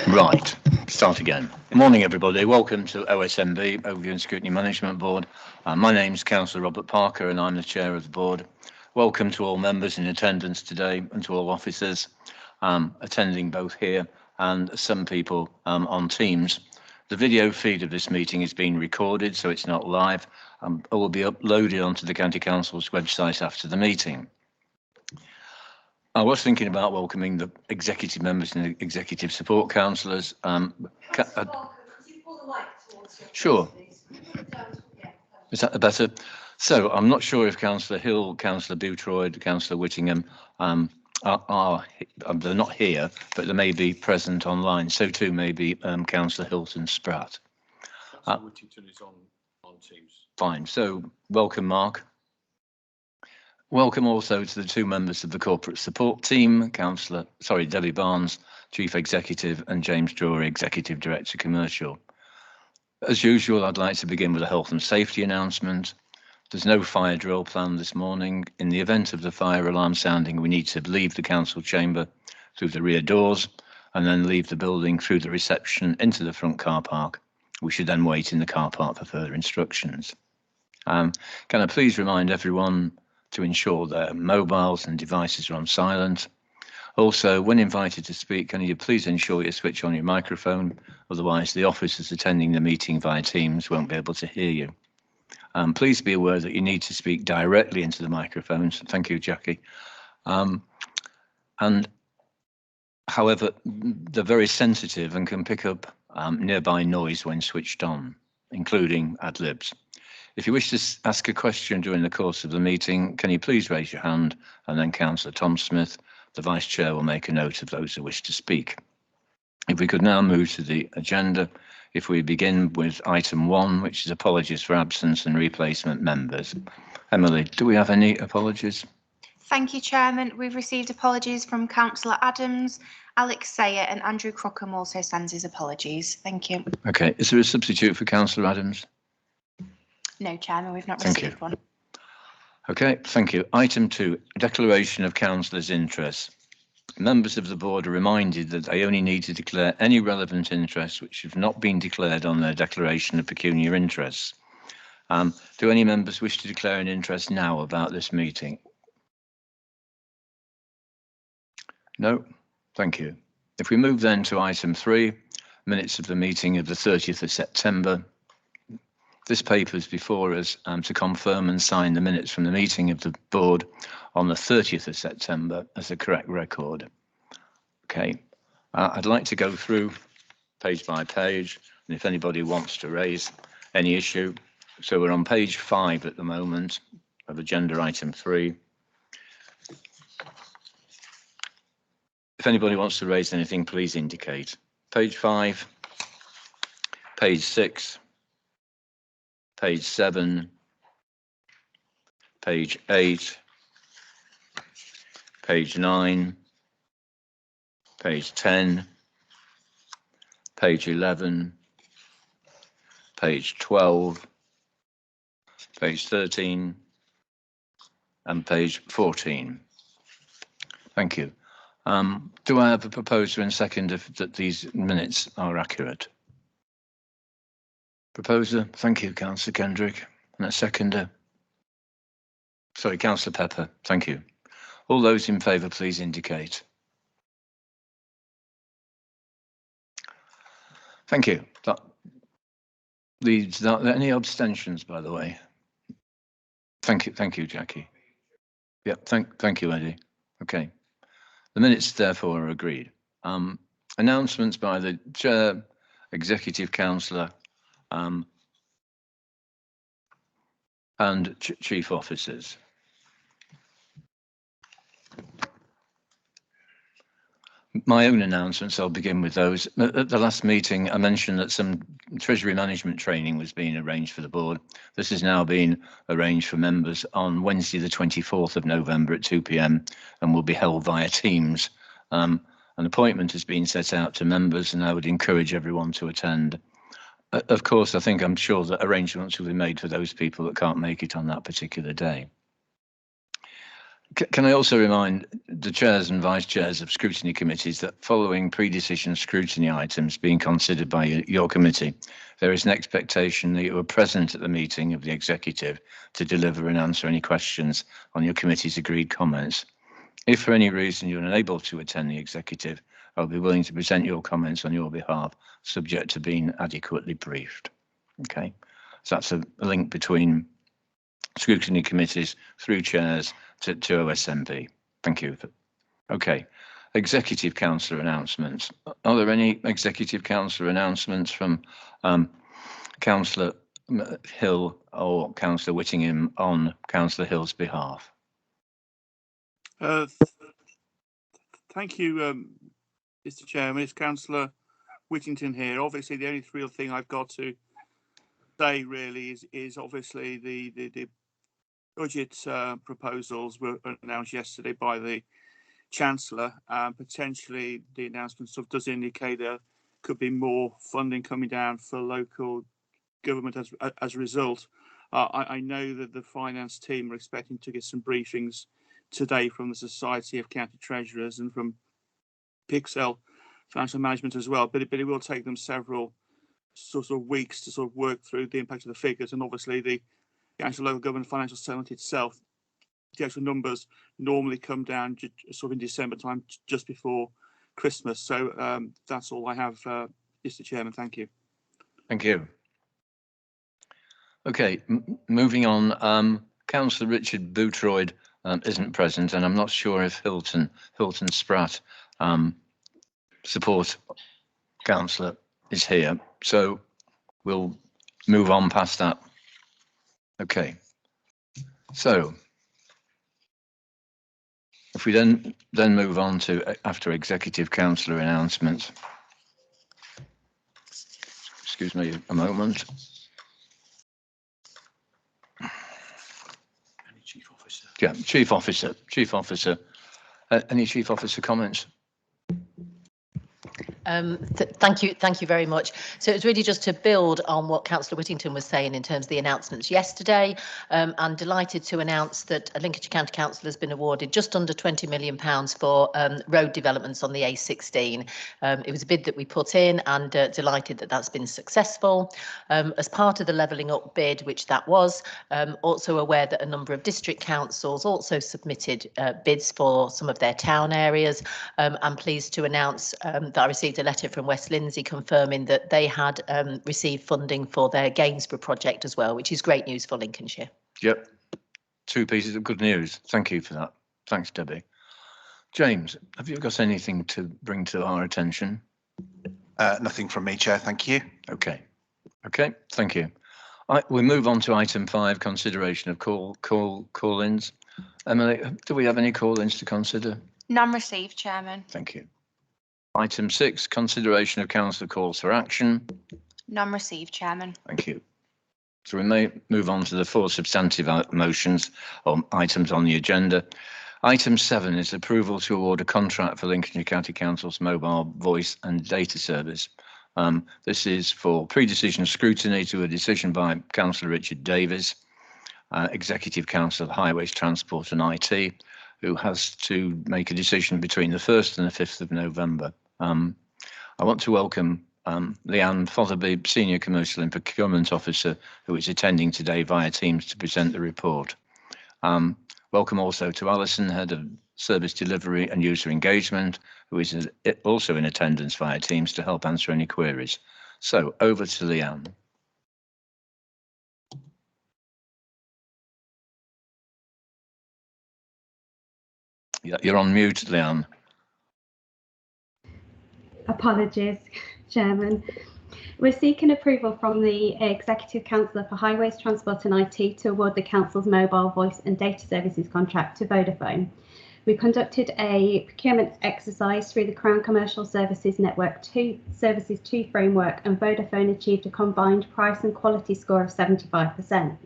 Right, start again. Morning, everybody. Welcome to OSMB, Overview and Scrutiny Management Board. My name's Councillor Robert Parker and I'm the chair of the board. Welcome to all members in attendance today and to all officers attending both here and some people on Teams. The video feed of this meeting is being recorded, so it's not live. It will be uploaded onto the County Council's website after the meeting. I was thinking about welcoming the executive members and the executive support councillors. Sure. Is that better? So I'm not sure if Councillor Hill, Councillor Boothroyd, Councillor Whittingham they're not here, but they may be present online. So too may be Councillor Hilton Spratt. Councillor Whittington is on Teams. Fine. So welcome, Mark. Welcome also to the two members of the corporate support team, Debbie Barnes, Chief Executive, and James Drury, Executive Director Commercial. As usual, I'd like to begin with a health and safety announcement. There's no fire drill planned this morning. In the event of the fire alarm sounding, we need to leave the council chamber through the rear doors and then leave the building through the reception into the front car park. We should then wait in the car park for further instructions. Can I please remind everyone to ensure their mobiles and devices are on silent. Also, when invited to speak, can you please ensure you switch on your microphone? Otherwise, the officers attending the meeting via Teams won't be able to hear you. Please be aware that you need to speak directly into the microphones. Thank you, Jackie. And however, they're very sensitive and can pick up nearby noise when switched on, including ad-libs. If you wish to ask a question during the course of the meeting, can you please raise your hand, and then Councillor Tom Smith, the Vice Chair, will make a note of those who wish to speak. If we could now move to the agenda, if we begin with item 1, which is apologies for absence and replacement members. Emily, do we have any apologies? Thank you, Chairman. We've received apologies from Councillor Adams, Alex Sayer and Andrew Crookham also sends his apologies. Thank you. Okay, is there a substitute for Councillor Adams? No, Chairman, we've not received one. Okay, thank you. Item 2, declaration of councillors' interests. Members of the board are reminded that they only need to declare any relevant interests which have not been declared on their declaration of pecuniary interests. Do any members wish to declare an interest now about this meeting? No, thank you. If we move then to item 3, minutes of the meeting of the 30th of September. This paper is before us to confirm and sign the minutes from the meeting of the board on the 30th of September as a correct record. Okay, I'd like to go through page by page, and if anybody wants to raise any issue. So we're on page 5 at the moment of agenda item 3. If anybody wants to raise anything, please indicate. Page 5, page 6, page 7, page 8, page 9, page 10, page 11, page 12, page 13, and page 14. Thank you. Do I have a proposer and seconder that these minutes are accurate? Proposer, thank you, Councillor Kendrick. And a seconder. Sorry, Councillor Pepper, thank you. All those in favour, please indicate. Thank you. That leads. Any abstentions, by the way? Thank you, Jackie. Yeah, thank you, Eddie. Okay. The minutes, therefore, are agreed. Announcements by the Chair, Executive Councillor, and Chief Officers. My own announcements, I'll begin with those. At the last meeting, I mentioned that some Treasury management training was being arranged for the board. This has now been arranged for members on Wednesday, the 24th of November at 2 p.m. and will be held via Teams. An appointment has been set out to members, and I would encourage everyone to attend. Of course, I'm sure that arrangements will be made for those people that can't make it on that particular day. Can I also remind the chairs and vice chairs of scrutiny committees that following pre-decision scrutiny items being considered by your committee, there is an expectation that you are present at the meeting of the executive to deliver and answer any questions on your committee's agreed comments. If for any reason you're unable to attend the executive, I'll be willing to present your comments on your behalf, subject to being adequately briefed. Okay, so that's a link between scrutiny committees through chairs to OSMP. Thank you. Okay, executive councillor announcements. Are there any executive councillor announcements from Councillor Hill or Councillor Whittingham on Councillor Hill's behalf? Thank you, Mr. Chairman. It's Councillor Whittington here. Obviously, the only real thing I've got to say really is obviously the budget proposals were announced yesterday by the Chancellor. Potentially, the announcement sort of does indicate there could be more funding coming down for local government as a result. I know that the finance team are expecting to get some briefings today from the Society of County Treasurers and from Pixel Financial Management as well, but it will take them several sort of weeks to sort of work through the impact of the figures, and obviously the actual local government financial settlement itself, the actual numbers normally come down sort of in December time, just before Christmas. So that's all I have, Mr. Chairman. Thank you. Thank you. Okay, moving on. Councillor Richard Bootroyd isn't present, and I'm not sure if Hilton Spratt, support councillor, is here. So we'll move on past that. Okay. So if we then move on to after executive councillor announcements. Excuse me a moment. Chief Officer. Yeah, Chief Officer. Any Chief Officer comments? Thank you very much. So it's really just to build on what Councillor Whittington was saying in terms of the announcements yesterday. I'm delighted to announce that a Lincolnshire County Council has been awarded just under £20 million for road developments on the A16. It was a bid that we put in, and delighted that that's been successful. As part of the levelling up bid, which that was, also aware that a number of district councils also submitted bids for some of their town areas. I'm pleased to announce that I received a letter from West Lindsey confirming that they had received funding for their Gainsborough project as well, which is great news for Lincolnshire. Yep, 2 pieces of good news. Thank you for that. Thanks, Debbie. James, have you got anything to bring to our attention? Nothing from me, Chair. Thank you. Okay, thank you. We move on to item 5, consideration of call-ins. Emily, do we have any call-ins to consider? None received, Chairman. Thank you. Item 6, consideration of council calls for action. None received, Chairman. Thank you. So we may move on to the 4 substantive motions or items on the agenda. Item 7 is approval to award a contract for Lincolnshire County Council's mobile voice and data service. This is for pre-decision scrutiny to a decision by Councillor Richard Davies, Executive Council of Highways, Transport and IT, who has to make a decision between the 1st and the 5th of November. I want to welcome Leanne Fotherby, Senior Commercial and Procurement Officer, who is attending today via Teams to present the report. Welcome also to Alison, Head of Service Delivery and User Engagement, who is also in attendance via Teams to help answer any queries. So over to Leanne. You're on mute, Leanne. Apologies, Chairman. We're seeking approval from the Executive Councillor for Highways, Transport and IT to award the Council's mobile voice and data services contract to Vodafone. We conducted a procurement exercise through the Crown Commercial Services Network 2 Services 2 framework, and Vodafone achieved a combined price and quality score of 75%.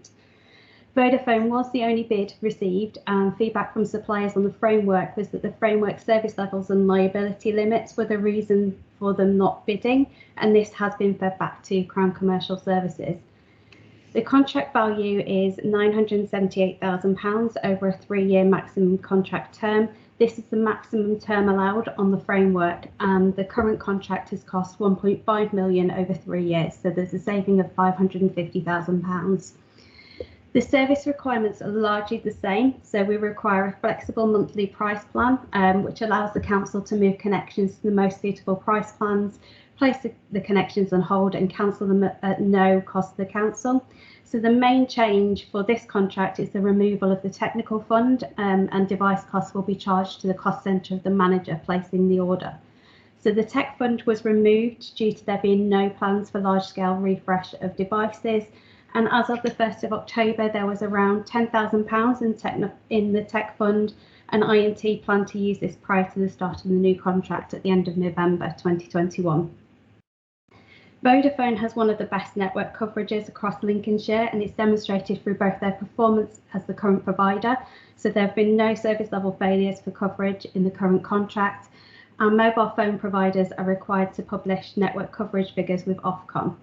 Vodafone was the only bid received, and feedback from suppliers on the framework was that the framework service levels and liability limits were the reason for them not bidding, and this has been fed back to Crown Commercial Services. The contract value is £978,000 over a 3-year maximum contract term. This is the maximum term allowed on the framework, and the current contract has cost £1.5 million over 3 years, so there's a saving of £550,000. The service requirements are largely the same, so we require a flexible monthly price plan, which allows the council to move connections to the most suitable price plans, place the connections on hold and cancel them at no cost to the council. So the main change for this contract is the removal of the technical fund, and device costs will be charged to the cost centre of the manager placing the order. So the tech fund was removed due to there being no plans for large-scale refresh of devices. And as of the 1st of October, there was around £10,000 in the tech fund, and INT planned to use this prior to the start of the new contract at the end of November 2021. Vodafone has one of the best network coverages across Lincolnshire, and it's demonstrated through both their performance as the current provider. So there have been no service level failures for coverage in the current contract, and mobile phone providers are required to publish network coverage figures with Ofcom.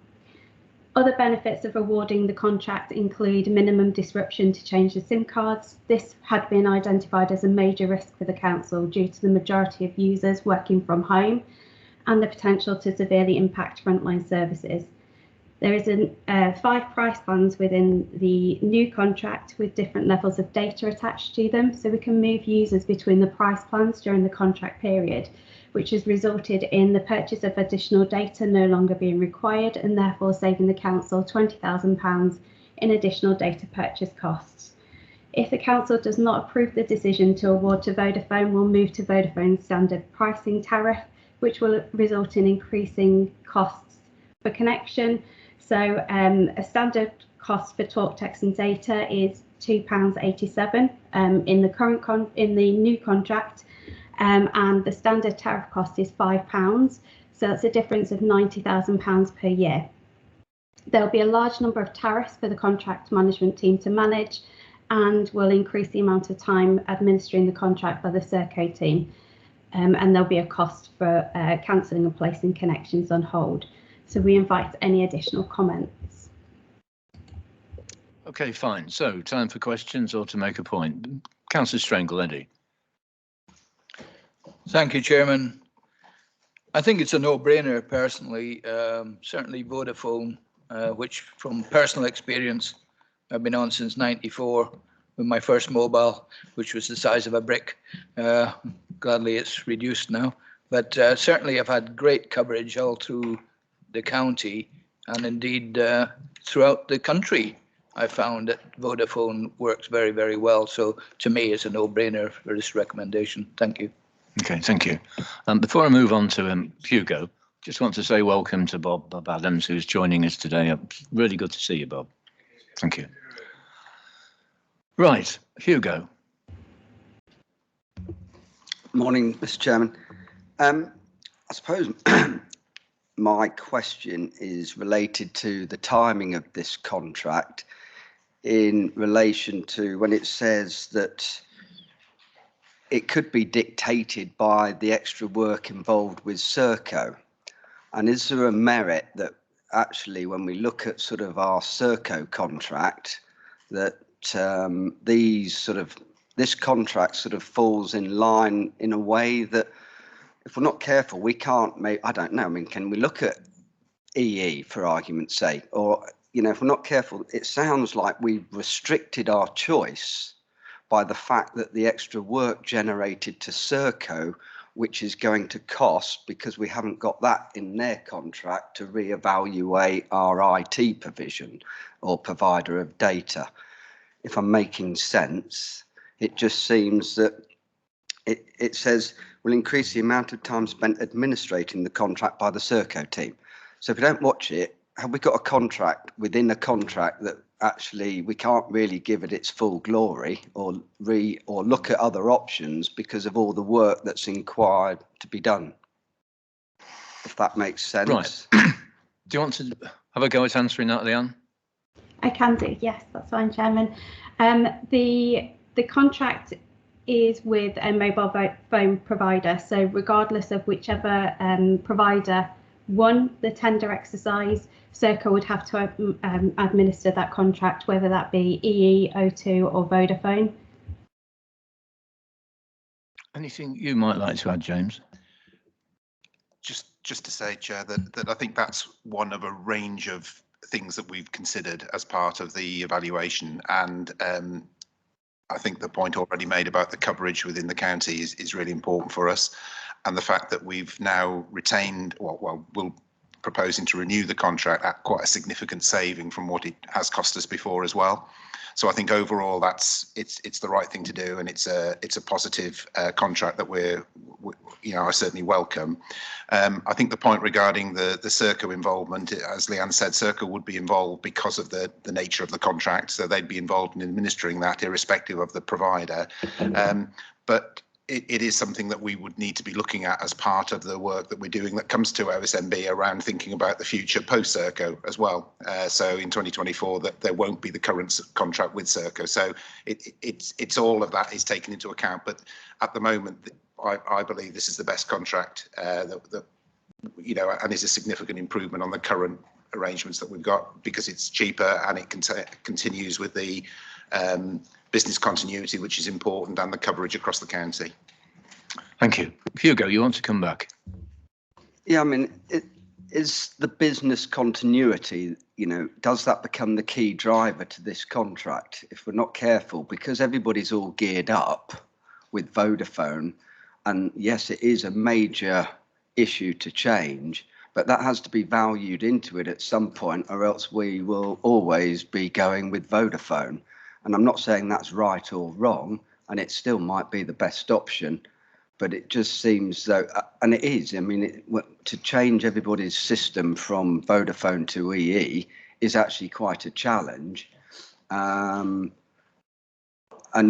Other benefits of awarding the contract include minimum disruption to change the SIM cards. This had been identified as a major risk for the council due to the majority of users working from home and the potential to severely impact frontline services. There is 5 price plans within the new contract with different levels of data attached to them, so we can move users between the price plans during the contract period, which has resulted in the purchase of additional data no longer being required, and therefore saving the council £20,000 in additional data purchase costs. If the council does not approve the decision to award to Vodafone, we'll move to Vodafone's standard pricing tariff, which will result in increasing costs for connection. So a standard cost for talk, text and data is £2.87 in the new contract. And the standard tariff cost is £5, so that's a difference of £90,000 per year. There'll be a large number of tariffs for the contract management team to manage, and will increase the amount of time administering the contract by the Serco team, and there'll be a cost for cancelling and placing connections on hold. So we invite any additional comments. Okay, fine. So time for questions or to make a point. Councillor Strangle, Eddie. Thank you, Chairman. I think it's a no-brainer personally. Certainly Vodafone, which from personal experience, I've been on since '94 with my first mobile, which was the size of a brick. Gladly it's reduced now, but certainly I've had great coverage all through the county and indeed throughout the country. I found that Vodafone works very, very well. So to me, it's a no-brainer for this recommendation. Thank you. Okay, thank you. Before I move on to Hugo, just want to say welcome to Bob Adams, who's joining us today. Really good to see you, Bob. Thank you. Right, Hugo. Morning, Mr. Chairman. I suppose my question is related to the timing of this contract in relation to when it says that it could be dictated by the extra work involved with Serco. And is there a merit that actually when we look at sort of our Serco contract, that this contract sort of falls in line in a way that if we're not careful, we can't make, I don't know, I mean, can we look at EE for argument's sake? Or, you know, if we're not careful, it sounds like we've restricted our choice by the fact that the extra work generated to Serco, which is going to cost, because we haven't got that in their contract, to reevaluate our IT provision or provider of data. If I'm making sense, it just seems that it says will increase the amount of time spent administrating the contract by the Serco team. So if we don't watch it, have we got a contract within a contract that actually we can't really give it its full glory, or look at other options because of all the work that's required to be done? If that makes sense. Right. Do you want to have a go at answering that, Leanne? I can do, yes, that's fine, Chairman. The contract is with a mobile phone provider, so regardless of whichever provider won the tender exercise, Serco would have to administer that contract, whether that be EE, O2 or Vodafone. Anything you might like to add, James? Just to say, Chair, that I think that's one of a range of things that we've considered as part of the evaluation, and I think the point already made about the coverage within the county is really important for us, and the fact that we've now retained, we're proposing to renew the contract at quite a significant saving from what it has cost us before as well. So I think overall it's the right thing to do, and it's a positive contract that I certainly welcome. I think the point regarding the Serco involvement, as Leanne said, Serco would be involved because of the nature of the contract, so they'd be involved in administering that irrespective of the provider. But it is something that we would need to be looking at as part of the work that we're doing that comes to OSMB around thinking about the future post Serco as well. So in 2024, that there won't be the current contract with Serco. So it's all of that is taken into account. But at the moment, I believe this is the best contract that and is a significant improvement on the current arrangements that we've got, because it's cheaper and it continues with the business continuity, which is important, and the coverage across the county. Thank you. Hugo, you want to come back? Yeah, I mean, is the business continuity, does that become the key driver to this contract if we're not careful? Because everybody's all geared up with Vodafone, and yes, it is a major issue to change, but that has to be valued into it at some point, or else we will always be going with Vodafone. And I'm not saying that's right or wrong, and it still might be the best option, but it just seems though, and it is, I mean, to change everybody's system from Vodafone to EE is actually quite a challenge. And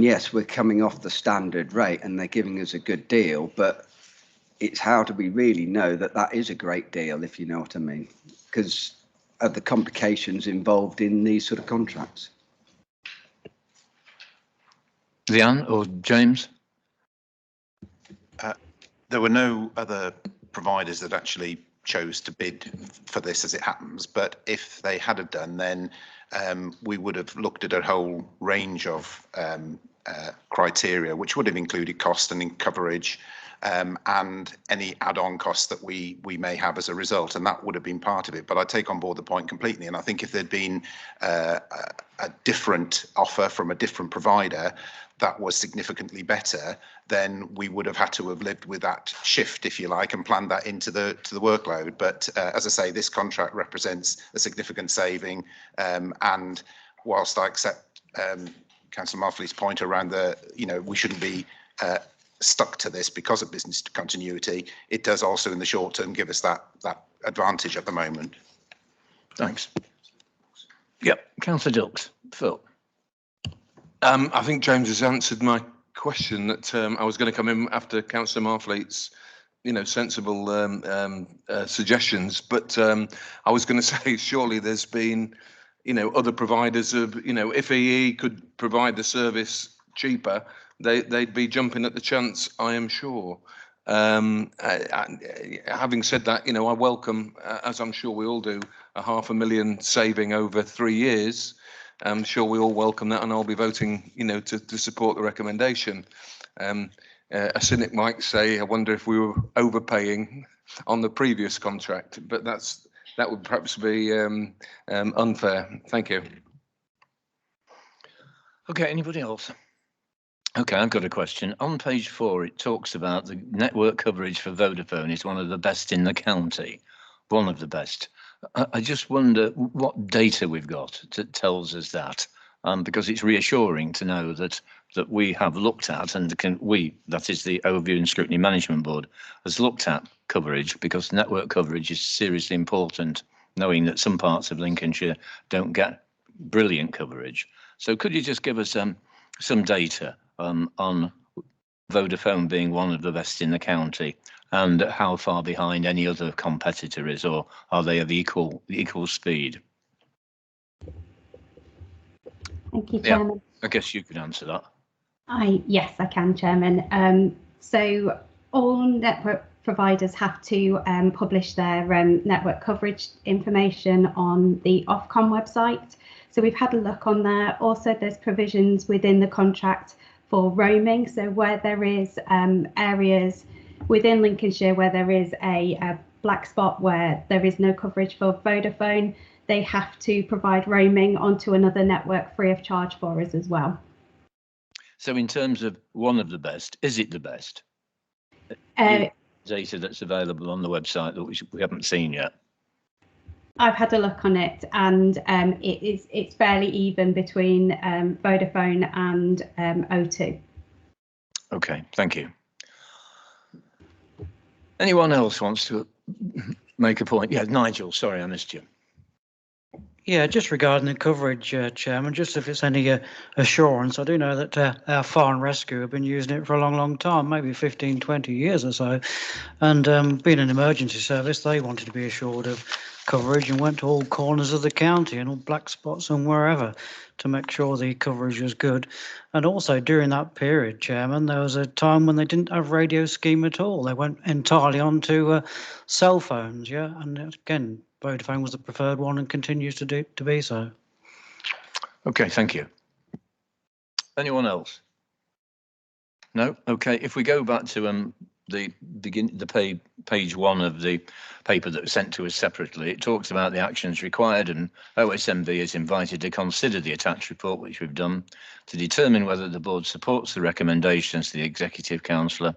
yes, we're coming off the standard rate and they're giving us a good deal, but it's how do we really know that that is a great deal, if you know what I mean, because of the complications involved in these sort of contracts. Leanne or James? There were no other providers that actually chose to bid for this as it happens, but if they had done, then we would have looked at a whole range of criteria, which would have included cost and coverage, and any add-on costs that we may have as a result, and that would have been part of it. But I take on board the point completely, and I think if there'd been a different offer from a different provider that was significantly better, then we would have had to have lived with that shift, if you like, and planned that into the workload. But as I say, this contract represents a significant saving, and whilst I accept Councillor Marfleet's point around we shouldn't be stuck to this because of business continuity, it does also in the short term give us that advantage at the moment. Thanks. Yep, Councillor Dilks. Phil. I think James has answered my question that I was going to come in after Councillor Marfleet's, sensible suggestions, but I was going to say surely there's been, other providers of, if EE could provide the service cheaper, they'd be jumping at the chance, I am sure. Having said that, I welcome, as I'm sure we all do, a £500,000 saving over 3 years. I'm sure we all welcome that, and I'll be voting, to support the recommendation. A cynic might say, I wonder if we were overpaying on the previous contract, but that would perhaps be unfair. Thank you. Okay, anybody else? Okay, I've got a question. On page 4, it talks about the network coverage for Vodafone is one of the best in the county, one of the best. I just wonder what data we've got that tells us that, because it's reassuring to know that we have looked at, and that is the Overview and Scrutiny Management Board, has looked at coverage, because network coverage is seriously important, knowing that some parts of Lincolnshire don't get brilliant coverage. So could you just give us some data on Vodafone being one of the best in the county, and how far behind any other competitor is, or are they of equal speed? Thank you, Chairman. I guess you could answer that. Yes, I can, Chairman. So all network providers have to publish their network coverage information on the Ofcom website. So we've had a look on there. Also, there's provisions within the contract for roaming. So where there is areas within Lincolnshire where there is a black spot where there is no coverage for Vodafone, they have to provide roaming onto another network free of charge for us as well. So in terms of one of the best, is it the best? Data that's available on the website that we haven't seen yet. I've had a look on it, and it's fairly even between Vodafone and O2. Okay, thank you. Anyone else wants to make a point? Yeah, Nigel, sorry, I missed you. Yeah, just regarding the coverage, Chairman, just if it's any assurance, I do know that our fire and rescue have been using it for a long, long time, maybe 15, 20 years or so. And being an emergency service, they wanted to be assured of coverage and went to all corners of the county and all black spots and wherever to make sure the coverage was good. And also during that period, Chairman, there was a time when they didn't have radio scheme at all. They went entirely onto cell phones, yeah, and again, Vodafone was the preferred one and continues to be so. Okay, thank you. Anyone else? No? Okay, if we go back to page 1 of the paper that was sent to us separately, it talks about the actions required, and OSMV is invited to consider the attached report, which we've done, to determine whether the board supports the recommendations to the Executive Councillor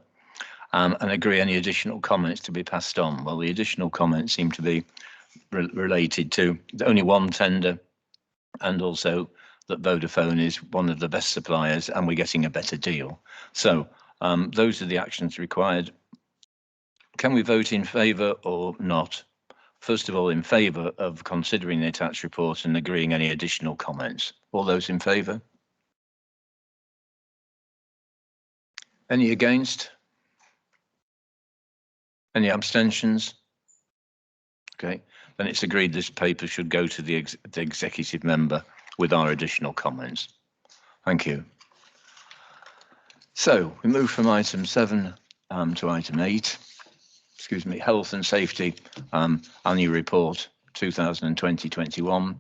and agree any additional comments to be passed on. Well, the additional comments seem to be related to only one tender, and also that Vodafone is one of the best suppliers and we're getting a better deal. So those are the actions required. Can we vote in favour or not? First of all, in favour of considering the attached report and agreeing any additional comments. All those in favour? Any against? Any abstentions? Okay, then it's agreed this paper should go to the executive member with our additional comments. Thank you. So we move from item 7 to item 8. Excuse me, Health and Safety Annual Report 2020-21.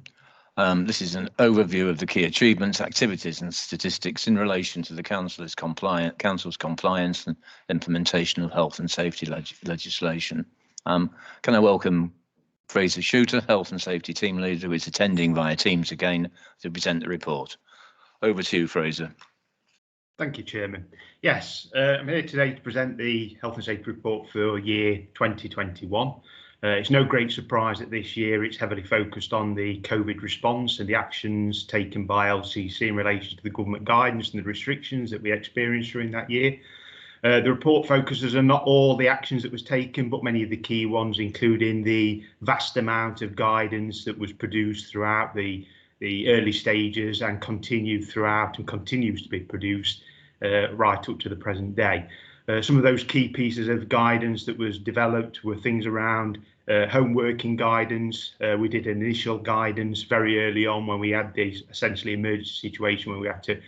This is an overview of the key achievements, activities and statistics in relation to the Council's compliance and implementation of health and safety legislation. Can I welcome Fraser Shooter, Health and Safety Team Leader, who is attending via Teams again to present the report. Over to you, Fraser. Thank you, Chairman. Yes, I'm here today to present the Health and Safety Report for year 2021. It's no great surprise that this year it's heavily focused on the COVID response and the actions taken by LCC in relation to the government guidance and the restrictions that we experienced during that year. The report focuses on not all the actions that was taken, but many of the key ones, including the vast amount of guidance that was produced throughout the early stages and continued throughout and continues to be produced right up to the present day. Some of those key pieces of guidance that was developed were things around home working guidance. We did initial guidance very early on when we had this essentially emergency situation where we had to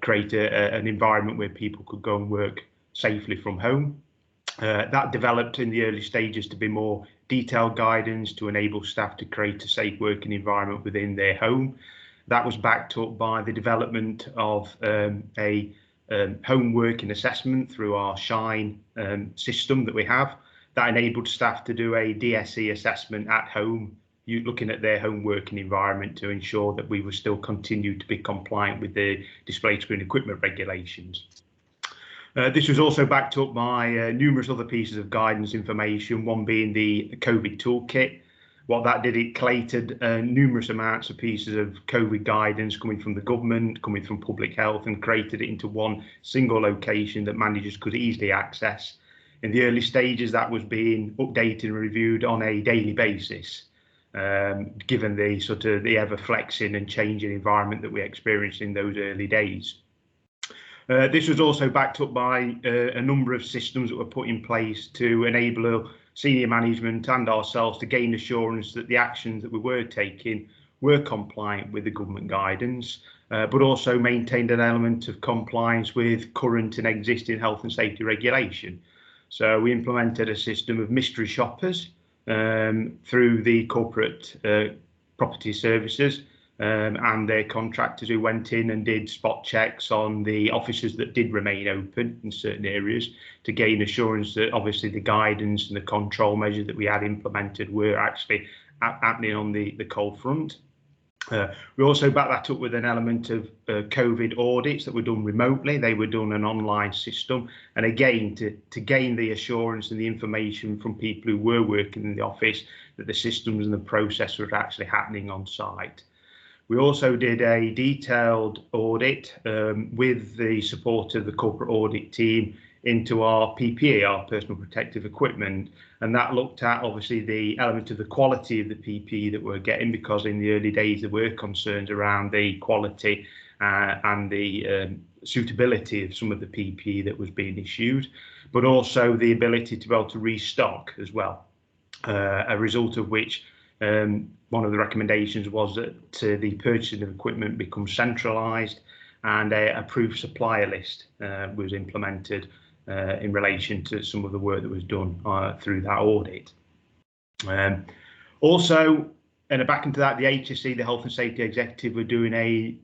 create an environment where people could go and work safely from home. That developed in the early stages to be more detailed guidance to enable staff to create a safe working environment within their home. That was backed up by the development of a home working assessment through our Shine system that we have. That enabled staff to do a DSE assessment at home, looking at their home working environment to ensure that we will still continue to be compliant with the display screen equipment regulations. This was also backed up by numerous other pieces of guidance information, one being the Kovic Toolkit. What that did, it collated numerous amounts of pieces of COVID guidance coming from the government, coming from public health, and created it into one single location that managers could easily access. In the early stages, that was being updated and reviewed on a daily basis, given the sort of the ever flexing and changing environment that we experienced in those early days. This was also backed up by a number of systems that were put in place to enable senior management and ourselves to gain assurance that the actions that we were taking were compliant with the government guidance, but also maintained an element of compliance with current and existing health and safety regulation. So we implemented a system of mystery shoppers through the corporate property services and their contractors who went in and did spot checks on the offices that did remain open in certain areas to gain assurance that obviously the guidance and the control measures that we had implemented were actually happening on the cold front. We also backed that up with an element of COVID audits that were done remotely. They were done an online system, and again to gain the assurance and the information from people who were working in the office that the systems and the process were actually happening on site. We also did a detailed audit with the support of the corporate audit team into our PPE, our personal protective equipment, and that looked at obviously the element of the quality of the PPE that we're getting, because in the early days there were concerns around the quality and the suitability of some of the PPE that was being issued, but also the ability to be able to restock as well, a result of which one of the recommendations was that the purchasing of equipment become centralised, and a approved supplier list was implemented in relation to some of the work that was done through that audit. Also, and back into that, the HSE, the Health and Safety Executive, were doing a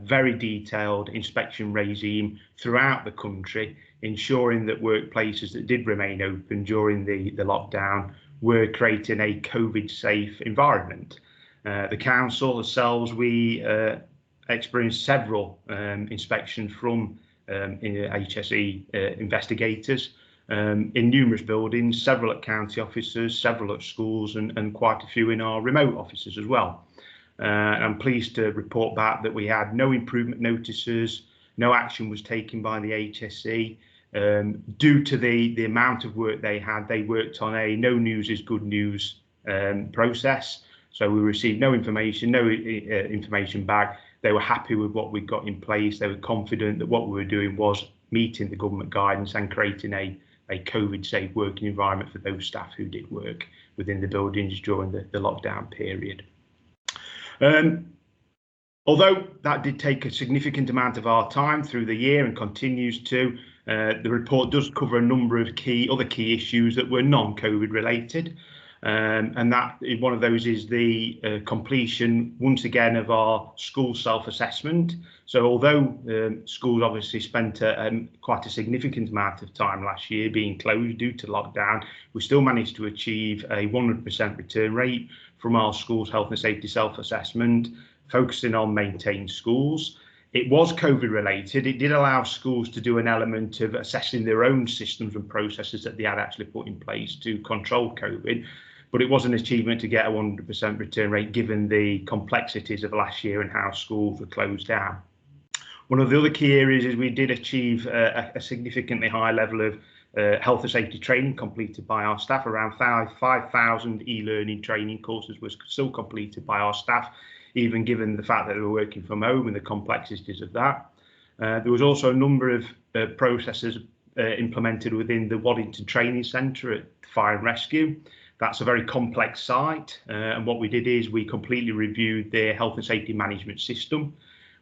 very detailed inspection regime throughout the country, ensuring that workplaces that did remain open during the lockdown were creating a COVID-safe environment. The council themselves, we experienced several inspections from HSE investigators in numerous buildings, several at county offices, several at schools, and quite a few in our remote offices as well. I'm pleased to report back that we had no improvement notices, no action was taken by the HSE. Due to the amount of work they had, they worked on a no news is good news process. So we received no information back. They were happy with what we got in place. They were confident that what we were doing was meeting the government guidance and creating a COVID safe working environment for those staff who did work within the buildings during the lockdown period. Although that did take a significant amount of our time through the year and continues to, the report does cover a number of other key issues that were non-COVID related. And that one of those is the completion once again of our school self-assessment. So although schools obviously spent quite a significant amount of time last year being closed due to lockdown, we still managed to achieve a 100% return rate from our schools health and safety self-assessment, focusing on maintained schools. It was COVID related. It did allow schools to do an element of assessing their own systems and processes that they had actually put in place to control COVID. But it was an achievement to get a 100% return rate given the complexities of last year and how schools were closed down. One of the other key areas is we did achieve a significantly high level of health and safety training completed by our staff. Around 5,000 e-learning training courses was still completed by our staff, even given the fact that they were working from home and the complexities of that. There was also a number of processes implemented within the Waddington Training Centre at Fire and Rescue. That's a very complex site, and what we did is we completely reviewed their health and safety management system.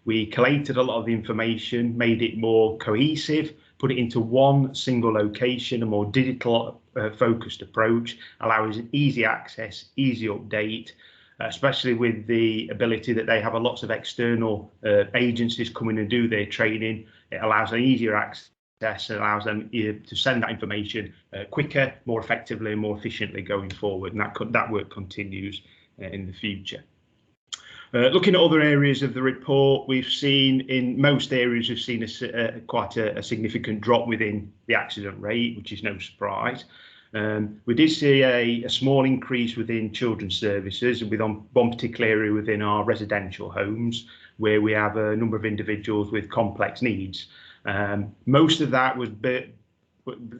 We collated a lot of the information, made it more cohesive, put it into one single location, a more digital focused approach, allowing easy access, easy update, especially with the ability that they have lots of external agencies come in and do their training. It allows an easier access, it allows them to send that information quicker, more effectively and more efficiently going forward, and that work continues in the future. Looking at other areas of the report, we've seen in most areas we've seen quite a significant drop within the accident rate, which is no surprise. We did see a small increase within children's services, with one particular area within our residential homes where we have a number of individuals with complex needs. Most of that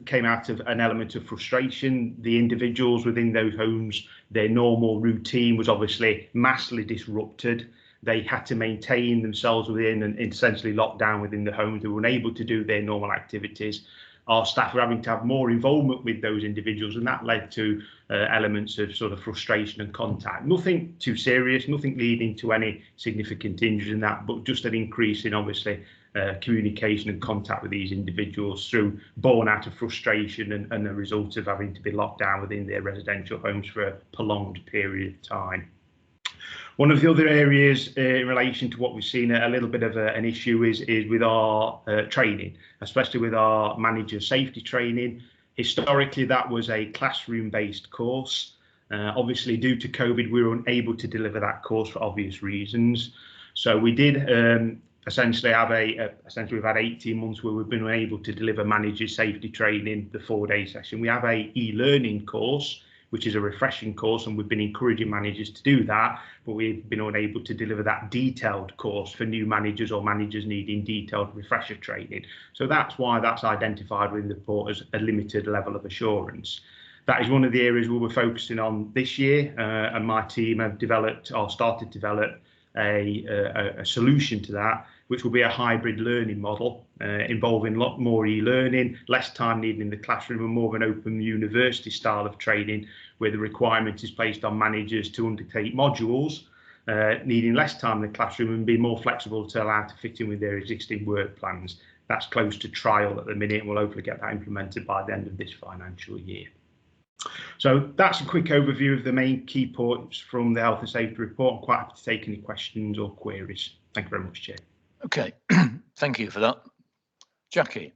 came out of an element of frustration. The individuals within those homes, their normal routine was obviously massively disrupted. They had to maintain themselves within and essentially locked down within the homes. They were unable to do their normal activities. Our staff were having to have more involvement with those individuals, and that led to elements of sort of frustration and contact. Nothing too serious, nothing leading to any significant injuries in that, but just an increase in obviously communication and contact with these individuals through born out of frustration and the result of having to be locked down within their residential homes for a prolonged period of time. One of the other areas in relation to what we've seen a little bit of an issue is with our training, especially with our manager safety training. Historically, that was a classroom-based course. Obviously, due to COVID, we were unable to deliver that course for obvious reasons. So we did essentially have we've had 18 months where we've been unable to deliver manager safety training, the 4-day session. We have a e-learning course, which is a refreshing course, and we've been encouraging managers to do that, but we've been unable to deliver that detailed course for new managers or managers needing detailed refresher training. So that's why that's identified within the report as a limited level of assurance. That is one of the areas where we're focusing on this year, and my team have developed or started to develop a solution to that, which will be a hybrid learning model involving a lot more e-learning, less time needed in the classroom, and more of an open university style of training where the requirement is placed on managers to undertake modules, needing less time in the classroom and be more flexible to allow to fit in with their existing work plans. That's close to trial at the minute, and we'll hopefully get that implemented by the end of this financial year. So that's a quick overview of the main key points from the Health and Safety report. I'm quite happy to take any questions or queries. Thank you very much, Chair. Okay, thank you for that. Jackie.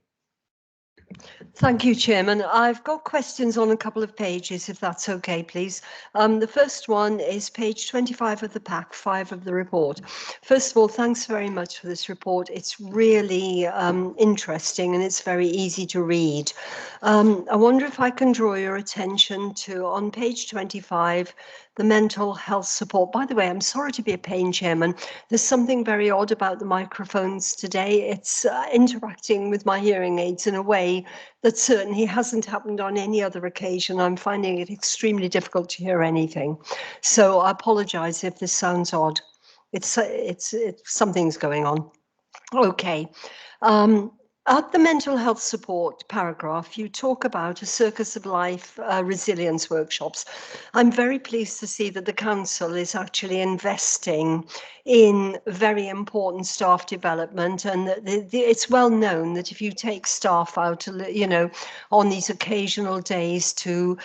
Thank you, Chairman. I've got questions on a couple of pages, if that's okay, please. The first one is page 25 of the pack, 5 of the report. First of all, thanks very much for this report. It's really interesting and it's very easy to read. I wonder if I can draw your attention to, on page 25, the mental health support. By the way, I'm sorry to be a pain, Chairman. There's something very odd about the microphones today. It's interacting with my hearing aids in a way that certainly hasn't happened on any other occasion. I'm finding it extremely difficult to hear anything. So I apologize if this sounds odd. It's something's going on. Okay. At the mental health support paragraph, you talk about a circus of life resilience workshops. I'm very pleased to see that the council is actually investing in very important staff development, and it's well known that if you take staff out, on these occasional days to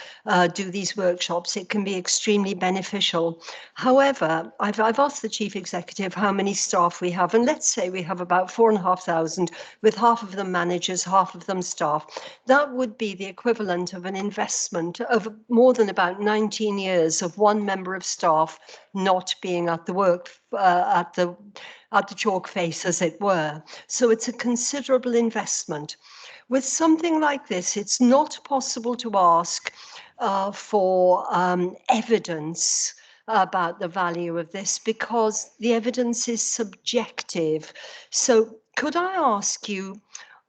do these workshops, it can be extremely beneficial. However, I've asked the Chief Executive how many staff we have, and let's say we have about 4,500, with half of them managers, half of them staff. That would be the equivalent of an investment of more than about 19 years of one member of staff not being at the work, at the chalk face, as it were. So it's a considerable investment. With something like this, it's not possible to ask for evidence about the value of this, because the evidence is subjective. So could I ask you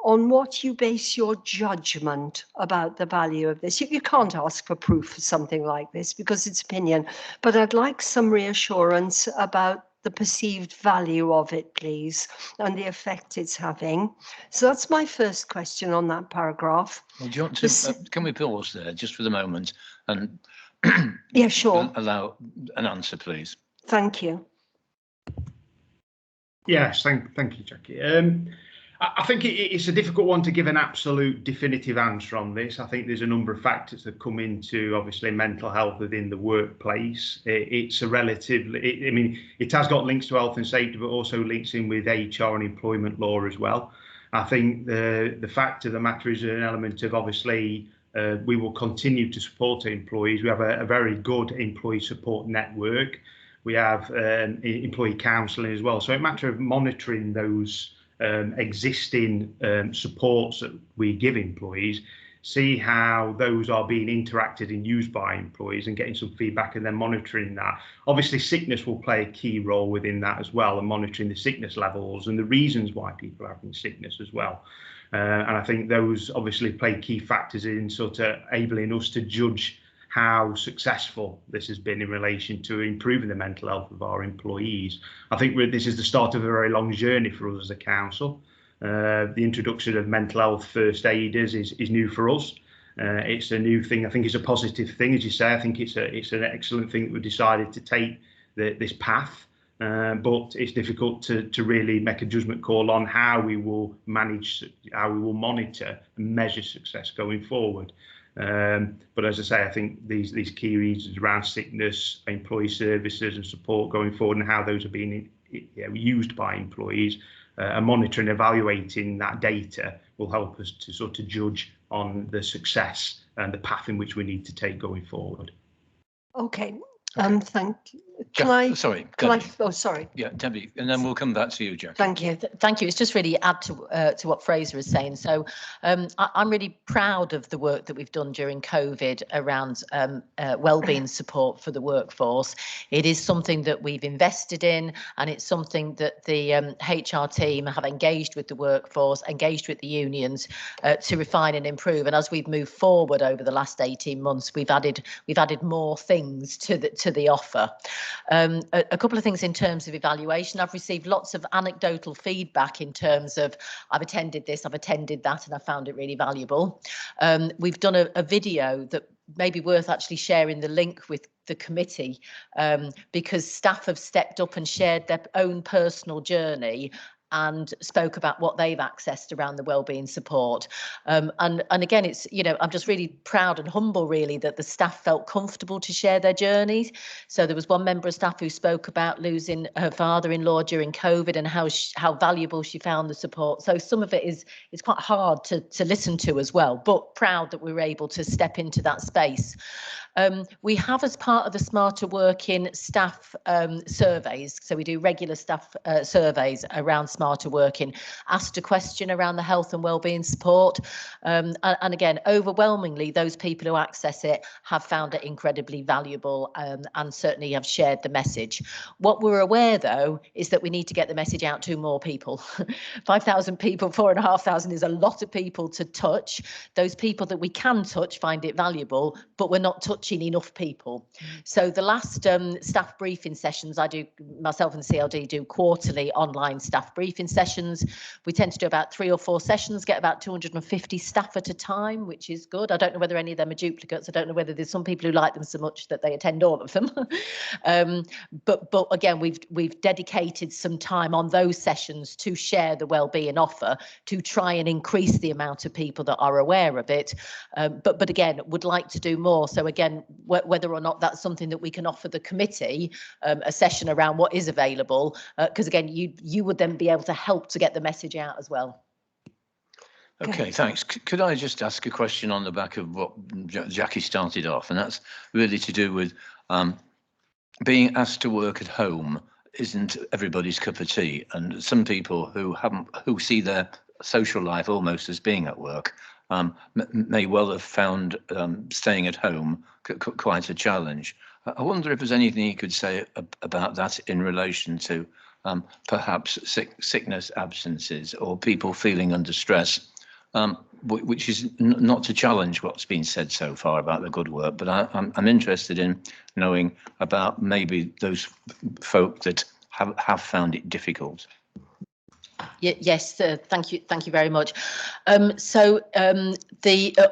on what you base your judgment about the value of this? You can't ask for proof for something like this because it's opinion, but I'd like some reassurance about the perceived value of it, please, and the effect it's having. So that's my first question on that paragraph. Well, do you want to, can we pause there just for the moment and yeah, sure. Allow an answer, please? Thank you. Yes, thank you, Jackie. I think it's a difficult one to give an absolute definitive answer on this. I think there's a number of factors that come into, obviously, mental health within the workplace. It's a relatively, I mean, it has got links to health and safety, but also links in with HR and employment law as well. I think the fact of the matter is an element of, obviously, we will continue to support employees. We have a very good employee support network. We have employee counselling as well. So it's a matter of monitoring those existing supports that we give employees, see how those are being interacted and used by employees, and getting some feedback and then monitoring that. Obviously, sickness will play a key role within that as well, and monitoring the sickness levels and the reasons why people are having sickness as well. And I think those obviously play key factors in sort of enabling us to judge how successful this has been in relation to improving the mental health of our employees. I think this is the start of a very long journey for us as a council. The introduction of mental health first aiders is new for us. It's a new thing. I think it's a positive thing, as you say. I think it's an excellent thing that we decided to take this path. but it's difficult to really make a judgment call on how we will monitor and measure success going forward. But as I say, I think these key reasons around sickness, employee services and support going forward, and how those are being used by employees, and monitoring and evaluating that data will help us to sort of judge on the success and the path in which we need to take going forward. Okay. Thank you. Oh, sorry. Yeah, Debbie, and then we'll come back to you, Jack. Thank you. Thank you. It's just really add to what Fraser is saying. So I'm really proud of the work that we've done during COVID around wellbeing support for the workforce. It is something that we've invested in, and it's something that the HR team have engaged with the workforce, engaged with the unions to refine and improve. And as we've moved forward over the last 18 months, we've added more things to the offer. A couple of things in terms of evaluation. I've received lots of anecdotal feedback in terms of I've attended this, I've attended that, and I found it really valuable. We've done a video that may be worth actually sharing the link with the committee, because staff have stepped up and shared their own personal journey and spoke about what they've accessed around the wellbeing support. And again, it's, I'm just really proud and humble really that the staff felt comfortable to share their journeys. So there was one member of staff who spoke about losing her father-in-law during COVID and how valuable she found the support. So some of it is quite hard to listen to as well, but proud that we were able to step into that space. We have, as part of the Smarter Working staff surveys, so we do regular staff surveys around Smarter Working, asked a question around the health and wellbeing support. And again, overwhelmingly, those people who access it have found it incredibly valuable, and certainly have shared the message. What we're aware, though, is that we need to get the message out to more people. 5,000 people, 4,500 is a lot of people to touch. Those people that we can touch find it valuable, but we're not touching enough people. So the last staff briefing sessions I do, myself and CLD do quarterly online staff briefing sessions. We tend to do about 3 or 4 sessions, get about 250 staff at a time, which is good. I don't know whether any of them are duplicates. I don't know whether there's some people who like them so much that they attend all of them. But again, we've dedicated some time on those sessions to share the wellbeing offer, to try and increase the amount of people that are aware of it. But again, would like to do more. So again, whether or not that's something that we can offer the committee, a session around what is available, because again, you would then be able to help to get the message out as well. Okay, thanks. Could I just ask a question on the back of what Jackie started off, and that's really to do with being asked to work at home isn't everybody's cup of tea, and some people who see their social life almost as being at work may well have found staying at home quite a challenge. I wonder if there's anything you could say about that in relation to perhaps sickness absences or people feeling under stress, which is not to challenge what's been said so far about the good work, but I'm interested in knowing about maybe those folk that have found it difficult. Yes, thank you very much. So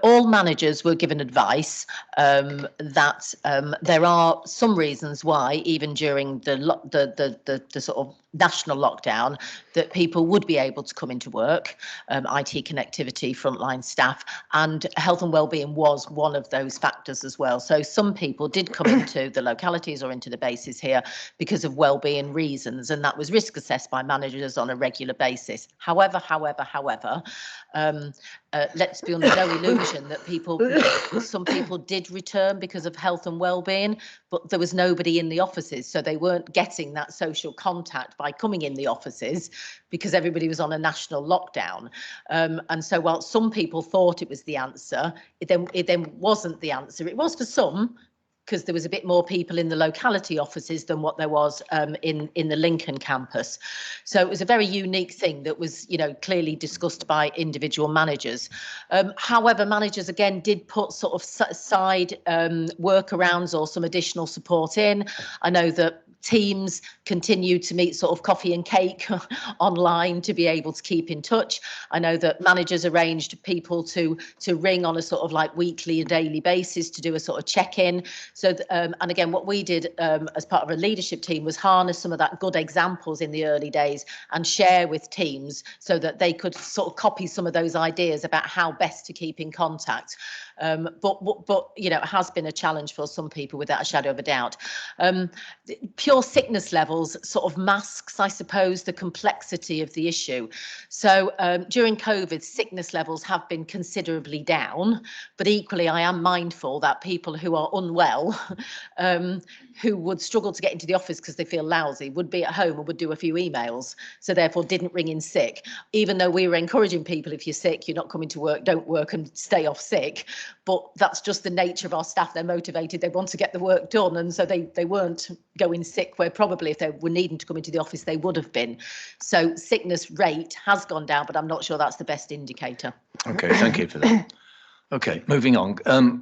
all managers were given advice that there are some reasons why, even during the sort of national lockdown, that people would be able to come into work, IT connectivity, frontline staff, and health and wellbeing was one of those factors as well. So some people did come into the localities or into the bases here because of wellbeing reasons, and that was risk assessed by managers on a regular basis. However, let's be under no illusion that some people did return because of health and wellbeing, but there was nobody in the offices, so they weren't getting that social contact by coming in the offices because everybody was on a national lockdown. And so while some people thought it was the answer, it then wasn't the answer. It was for some, because there was a bit more people in the locality offices than what there was in the Lincoln campus. So it was a very unique thing that was, clearly discussed by individual managers. However, managers again did put sort of side workarounds or some additional support in. I know that Teams continue to meet sort of coffee and cake online to be able to keep in touch. I know that managers arranged people to ring on a sort of like weekly and daily basis to do a sort of check-in. So, and again, what we did as part of a leadership team was harness some of that good examples in the early days and share with teams so that they could sort of copy some of those ideas about how best to keep in contact. But you know, it has been a challenge for some people without a shadow of a doubt. Pure sickness levels sort of masks, I suppose, the complexity of the issue. So during COVID, sickness levels have been considerably down, but equally I am mindful that people who are unwell, who would struggle to get into the office because they feel lousy, would be at home and would do a few emails, so therefore didn't ring in sick. Even though we were encouraging people, if you're sick, you're not coming to work, don't work and stay off sick. But that's just the nature of our staff. They're motivated, they want to get the work done, and so they weren't going sick where probably if they were needing to come into the office they would have been. So sickness rate has gone down, but I'm not sure that's the best indicator. Okay, thank you for that. Okay, moving on.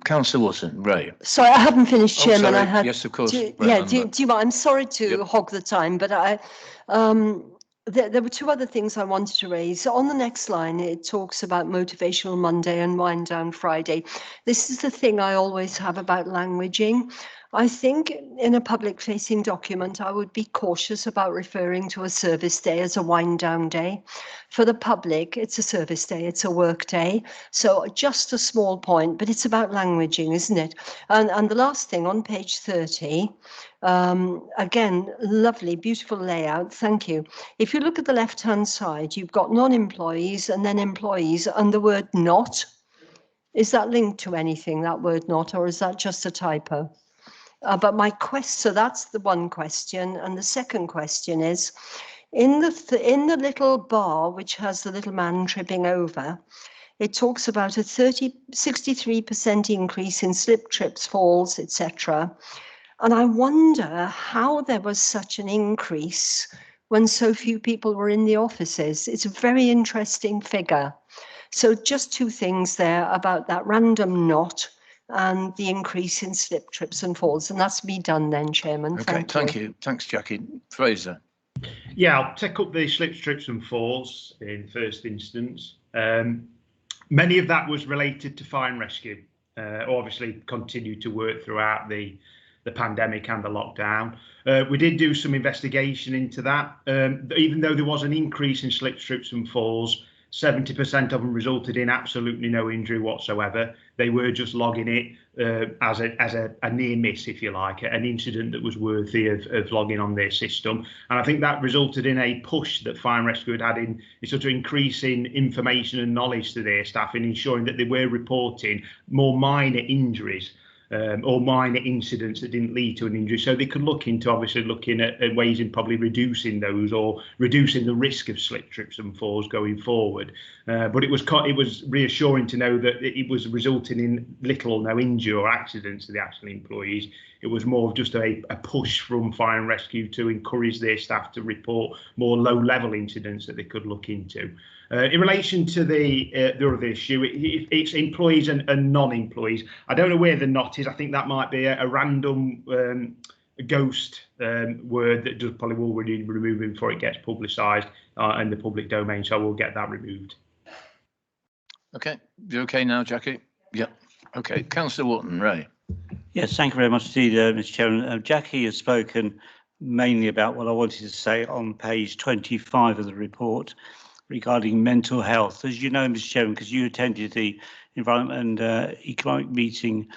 Councillor Watson, Ray. Sorry, I haven't finished, Chairman. Sorry. I had. Yes, of course. Do you mind? I'm sorry to hog the time, but there were two other things I wanted to raise. On the next line, it talks about Motivational Monday and Wind Down Friday. This is the thing I always have about languaging. I think in a public-facing document, I would be cautious about referring to a service day as a wind-down day. For the public, it's a service day, it's a work day. So just a small point, but it's about languaging, isn't it? And the last thing on page 30, again, lovely, beautiful layout, thank you. If you look at the left-hand side, you've got non-employees and then employees and the word not. Is that linked to anything, that word not, or is that just a typo? But my so that's the one question. And the second question is, in the little bar, which has the little man tripping over, it talks about a 63% increase in slip, trips, falls, etc. And I wonder how there was such an increase when so few people were in the offices. It's a very interesting figure. So just two things there about that random not and the increase in slip, trips and falls. And that's me done then, Chairman. Okay, thank you. Thanks, Jackie. Fraser. Yeah, I'll take up the slips, trips and falls in first instance. Many of that was related to fire and rescue. Obviously continued to work throughout the pandemic and the lockdown. We did do some investigation into that. Even though there was an increase in slips, trips and falls, 70% of them resulted in absolutely no injury whatsoever. They were just logging it as a near miss, if you like, an incident that was worthy of logging on their system. And I think that resulted in a push that Fire and Rescue had in sort of increasing information and knowledge to their staff and ensuring that they were reporting more minor injuries or minor incidents that didn't lead to an injury, so they could look into obviously looking at ways in probably reducing those or reducing the risk of slip, trips and falls going forward. But it was reassuring to know that it was resulting in little or no injury or accidents to the actual employees. It was more of just a push from Fire and Rescue to encourage their staff to report more low-level incidents that they could look into. In relation to the other issue, it's employees and non-employees. I don't know where the not is. I think that might be a random ghost word that just probably will need removing before it gets publicised in the public domain. So we'll get that removed. Okay, you okay now, Jackie? Yep. Okay, Councillor Wharton, Ray. Yes, thank you very much indeed, Mr. Chairman. Jackie has spoken mainly about what I wanted to say on page 25 of the report regarding mental health. As you know, Mr. Chairman, because you attended the Environment and Economic meeting,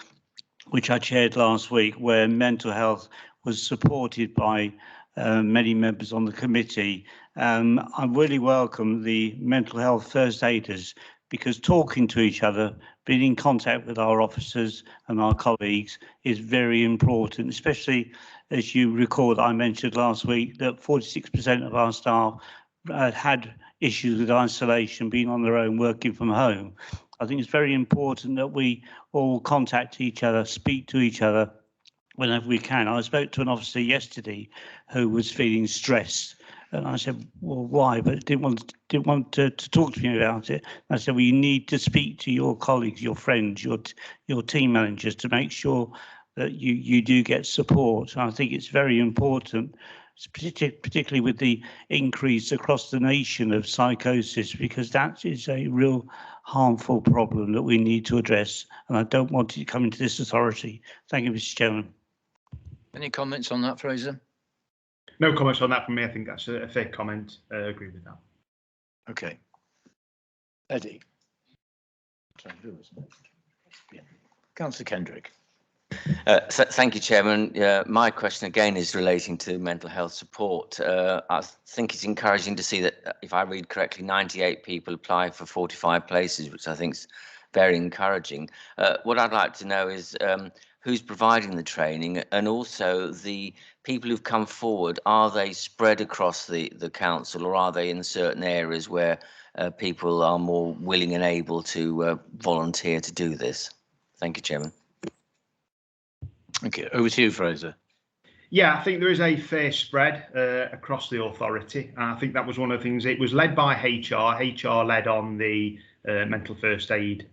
which I chaired last week, where mental health was supported by many members on the committee. I really welcome the mental health first aiders, because talking to each other, being in contact with our officers and our colleagues is very important, especially as you recall that I mentioned last week that 46% of our staff had issues with isolation, being on their own, working from home. I think it's very important that we all contact each other, speak to each other whenever we can. I spoke to an officer yesterday who was feeling stressed. And I said, well, why? But didn't want to talk to me about it. I said, well, you need to speak to your colleagues, your friends, your team managers to make sure that you do get support. And I think it's very important, particularly with the increase across the nation of psychosis, because that is a real harmful problem that we need to address. And I don't want it to come into this authority. Thank you, Mr. Chairman. Any comments on that, Fraser? No comments on that from me. I think that's a fair comment. I agree with that. Okay. Eddie. Yeah. Councillor Kendrick. Thank you, Chairman. My question again is relating to mental health support. I think it's encouraging to see that, if I read correctly, 98 people apply for 45 places, which I think is very encouraging. What I'd like to know is who's providing the training, and also the people who've come forward, are they spread across the council, or are they in certain areas where people are more willing and able to volunteer to do this? Thank you, Chairman. Okay, over to you, Fraser. Yeah, I think there is a fair spread across the authority. And I think that was one of the things. It was led by HR. HR led on the mental first aid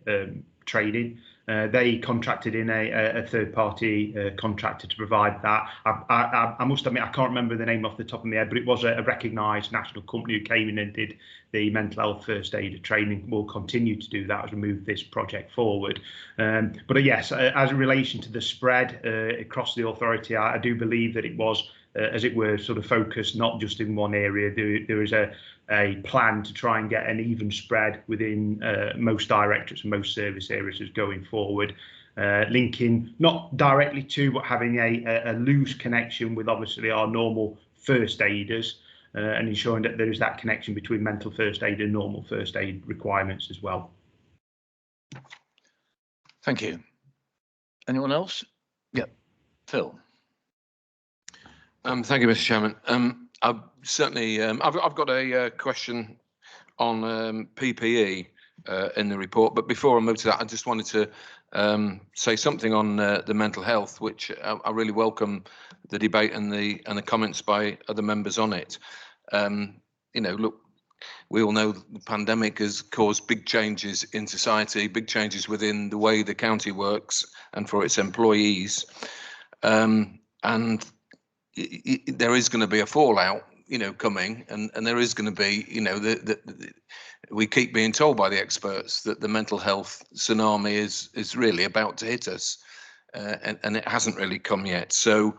training. They contracted in a third-party contractor to provide that. I must admit, I can't remember the name off the top of my head, but it was a recognised national company who came in and did the mental health first aid training. We'll continue to do that as we move this project forward. But yes, as in relation to the spread across the authority, I do believe that it was, as it were, sort of focused not just in one area. There is a plan to try and get an even spread within most directorates and most service areas as going forward, linking not directly to, but having a loose connection with obviously our normal first aiders, and ensuring that there is that connection between mental first aid and normal first aid requirements as well. Thank you. Anyone else? Yeah, Phil. Thank you, Mr. Chairman. I've certainly, I've got a question on PPE in the report, but before I move to that, I just wanted to say something on the mental health, which I really welcome the debate and the comments by other members on it. You know, look, we all know the pandemic has caused big changes in society, big changes within the way the county works and for its employees, and there is going to be a fallout, you know, coming, and there is going to be, you know, we keep being told by the experts that the mental health tsunami is really about to hit us, and it hasn't really come yet. So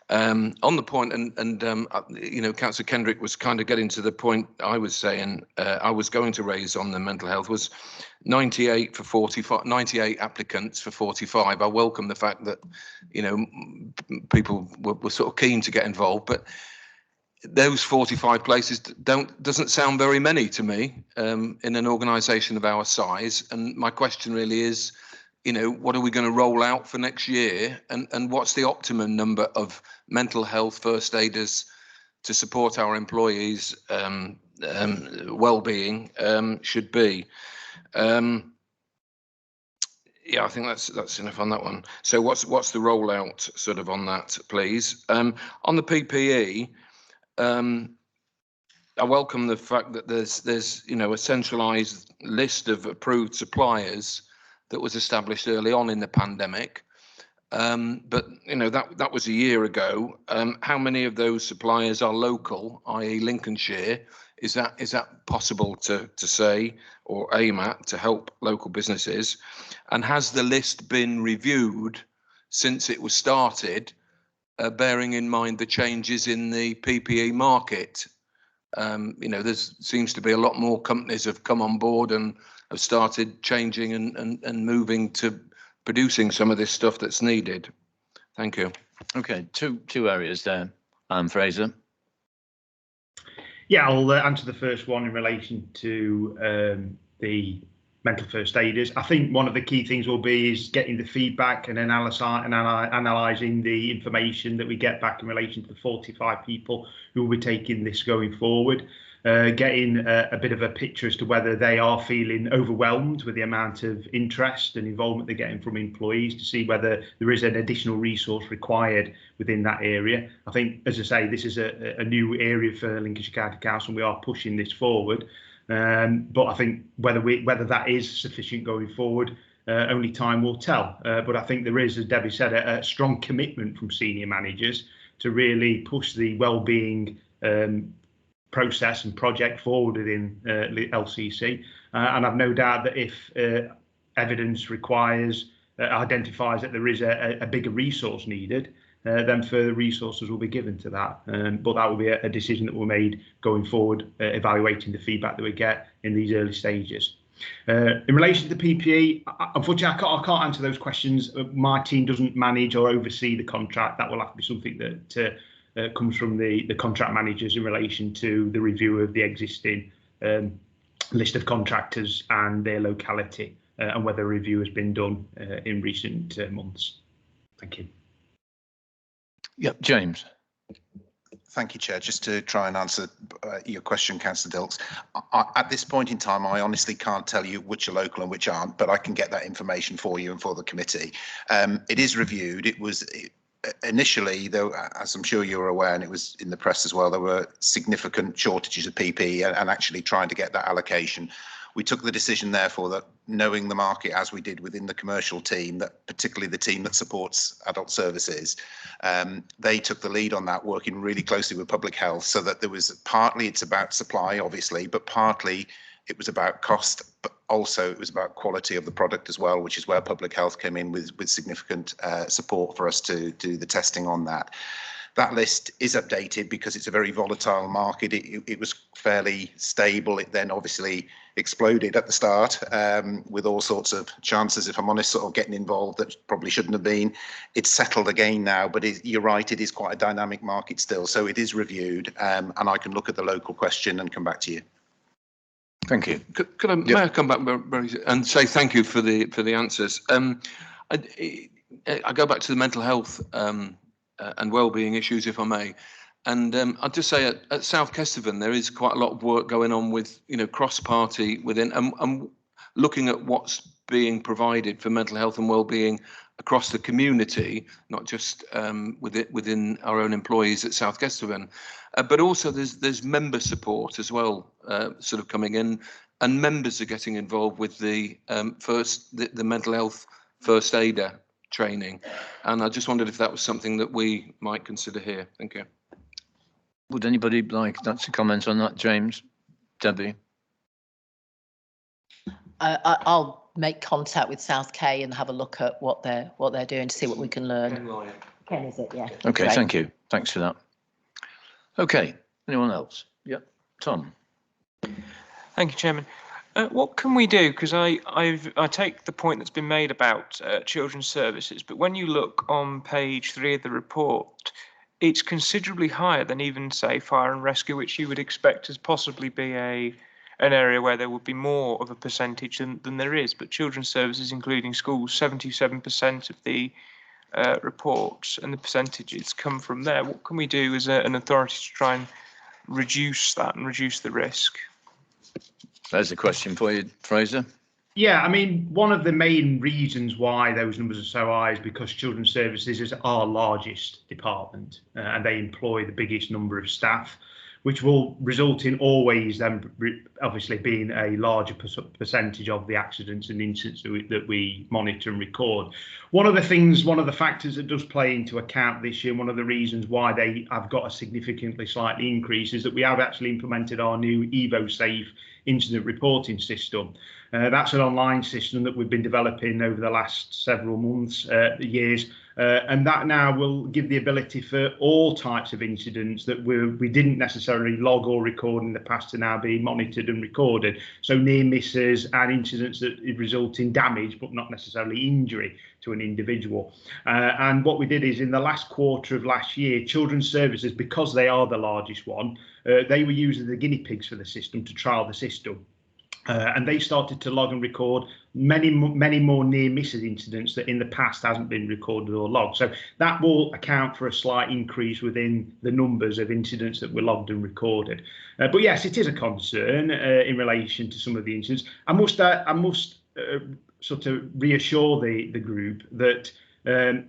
on the point, and you know, Councillor Kendrick was kind of getting to the point I was saying I was going to raise on the mental health, was 98 for 45, 98 applicants for 45. I welcome the fact that, you know, people were sort of keen to get involved, but those 45 places doesn't sound very many to me in an organisation of our size. And my question really is, you know, what are we going to roll out for next year, and what's the optimum number of mental health first aiders to support our employees' well-being should be? Yeah, I think that's enough on that one. So what's the rollout sort of on that, please? On the PPE, I welcome the fact that there's you know, a centralised list of approved suppliers that was established early on in the pandemic, but you know, that was a year ago. How many of those suppliers are local, i.e. Lincolnshire? Is that possible to say or aim at to help local businesses? And has the list been reviewed since it was started, bearing in mind the changes in the PPE market? You know, there seems to be a lot more companies have come on board and have started changing and moving to producing some of this stuff that's needed. Thank you. Okay, two areas there. Fraser. Yeah, I'll answer the first one in relation to the mental first aiders. I think one of the key things will be is getting the feedback and analysing the information that we get back in relation to the 45 people who will be taking this going forward. Getting a bit of a picture as to whether they are feeling overwhelmed with the amount of interest and involvement they're getting from employees, to see whether there is an additional resource required within that area. I think, as I say, this is a new area for Lincolnshire County Council, and we are pushing this forward. But I think whether that is sufficient going forward, only time will tell. But I think there is, as Debbie said, a strong commitment from senior managers to really push the wellbeing process and project forward within LCC. And I've no doubt that if evidence identifies that there is a bigger resource needed, then further resources will be given to that. But that will be a decision that will be made going forward, evaluating the feedback that we get in these early stages. In relation to PPE, unfortunately, I can't answer those questions. My team doesn't manage or oversee the contract. That will have to be something that comes from the contract managers in relation to the review of the existing list of contractors and their locality, and whether a review has been done in recent months. Thank you. Yep, James. Thank you, Chair. Just to try and answer your question, Councillor Dilks. At this point in time, I honestly can't tell you which are local and which aren't, but I can get that information for you and for the committee. It is reviewed. It was initially, though, as I'm sure you're aware, and it was in the press as well, there were significant shortages of PPE and actually trying to get that allocation. We took the decision, therefore, that knowing the market as we did within the commercial team, that particularly the team that supports adult services, they took the lead on that, working really closely with public health, so that there was partly it's about supply, obviously, but partly it was about cost, but also it was about quality of the product as well, which is where public health came in with significant support for us to do the testing on that. That list is updated because it's a very volatile market. It was fairly stable. It then obviously exploded at the start with all sorts of chances, if I'm honest, sort of getting involved that probably shouldn't have been. It's settled again now, but you're right, it is quite a dynamic market still. So it is reviewed, and I can look at the local question and come back to you. Thank you. Could I, may I come back and say thank you for the answers? I go back to the mental health and well-being issues, if I may. And I'd just say at South Kesteven, there is quite a lot of work going on with, cross-party within and looking at what's being provided for mental health and well-being across the community, not just within our own employees at South Kesteven, but also there's member support as well, sort of coming in, and members are getting involved with the mental health first aider training, and I just wondered if that was something that we might consider here. Thank you. Would anybody like to comment on that, James? Debbie? I'll make contact with South K and have a look at what they're doing to see what we can learn. Ken, is it? Yeah. Okay, Great. thank you. Thanks for that. Okay, anyone else? Yep, Tom. Thank you, Chairman. What can we do? Because I take the point that's been made about children's services, but when you look on page 3 of the report, it's considerably higher than even, say, fire and rescue, which you would expect as possibly be an area where there would be more of a percentage than there is. But children's services, including schools, 77% of the reports and the percentages come from there. What can we do as an authority to try and reduce that and reduce the risk? There's a question for you, Fraser. Yeah, I mean, one of the main reasons why those numbers are so high is because children's services is our largest department, and they employ the biggest number of staff, which will result in always them obviously being a larger percentage of the accidents and incidents that we monitor and record. One of the factors that does play into account this year, one of the reasons why they have got a significantly slightly increase, is that we have actually implemented our new Evosave incident reporting system. That's an online system that we've been developing over the last several months, years, and that now will give the ability for all types of incidents that we didn't necessarily log or record in the past to now be monitored and recorded. So near misses and incidents that result in damage but not necessarily injury to an individual. And what we did is, in the last quarter of last year, children's services, because they are the largest one, they were using the guinea pigs for the system to trial the system. And they started to log and record many more near misses incidents that in the past hasn't been recorded or logged. So that will account for a slight increase within the numbers of incidents that were logged and recorded. But yes, it is a concern in relation to some of the incidents. I must sort of reassure the group that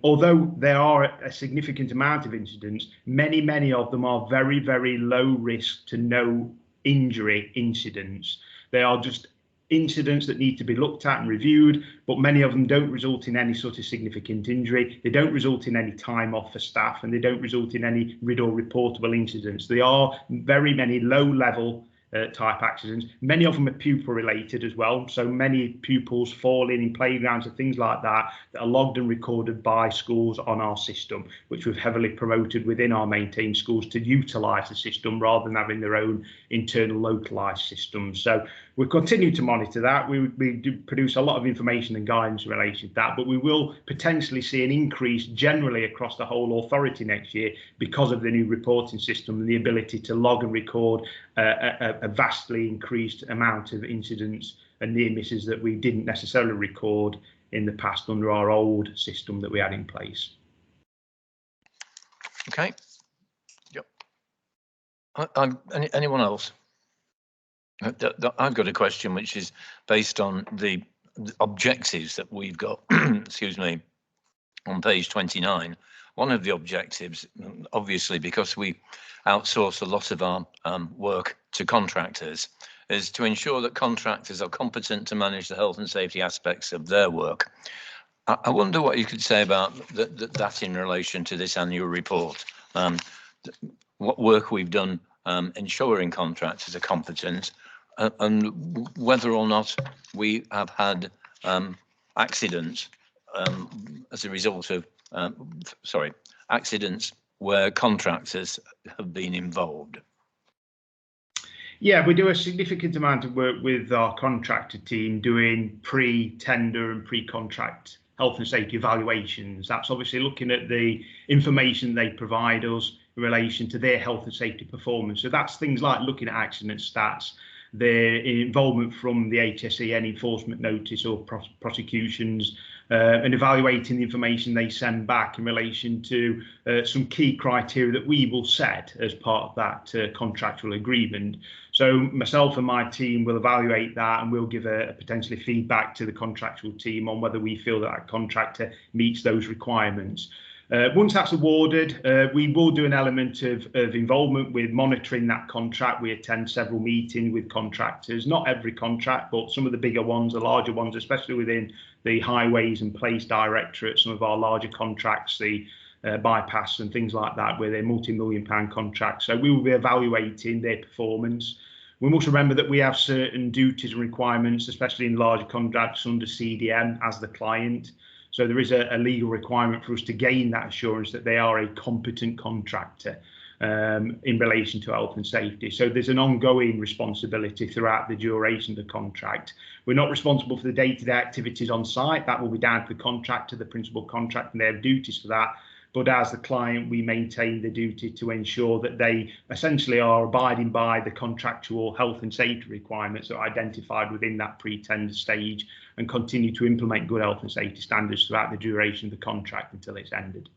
although there are a significant amount of incidents, many of them are very, very low risk to no injury incidents. They are just incidents that need to be looked at and reviewed, but many of them don't result in any sort of significant injury. They don't result in any time off for staff, and they don't result in any RID or reportable incidents. They are very many low-level type accidents. Many of them are pupil related as well. So many pupils falling in playgrounds and things like that are logged and recorded by schools on our system, which we've heavily promoted within our maintained schools to utilise the system rather than having their own internal localised systems. So we continue to monitor that. We do produce a lot of information and guidance in relation to that, but we will potentially see an increase generally across the whole authority next year because of the new reporting system and the ability to log and record a vastly increased amount of incidents and near misses that we didn't necessarily record in the past under our old system that we had in place. Okay. Yep. Anyone else? I've got a question which is based on the objectives that we've got, excuse me, on page 29. One of the objectives, obviously, because we outsource a lot of our work to contractors, is to ensure that contractors are competent to manage the health and safety aspects of their work. I wonder what you could say about that in relation to this annual report. What work we've done ensuring contractors are competent, and whether or not we have had accidents as a result of accidents where contractors have been involved. Yeah, we do a significant amount of work with our contractor team doing pre-tender and pre-contract health and safety evaluations. That's obviously looking at the information they provide us in relation to their health and safety performance. So that's things like looking at accident stats, their involvement from the HSE, any enforcement notice or prosecutions, and evaluating the information they send back in relation to some key criteria that we will set as part of that contractual agreement. So myself and my team will evaluate that, and we'll give a potentially feedback to the contractual team on whether we feel that that contractor meets those requirements. Once that's awarded, we will do an element of involvement with monitoring that contract. We attend several meetings with contractors, not every contract, but some of the bigger ones, the larger ones, especially within the highways and police directorate, some of our larger contracts, the bypass and things like that, where they're multi-million-pound contracts. So we will be evaluating their performance. We must remember that we have certain duties and requirements, especially in larger contracts under CDM as the client. So there is a legal requirement for us to gain that assurance that they are a competent contractor in relation to health and safety. So there's an ongoing responsibility throughout the duration of the contract. We're not responsible for the day-to-day activities on site. That will be down to the contractor, the principal contractor, and they have duties for that. But as the client, we maintain the duty to ensure that they essentially are abiding by the contractual health and safety requirements that are identified within that pre-tender stage and continue to implement good health and safety standards throughout the duration of the contract until it's ended.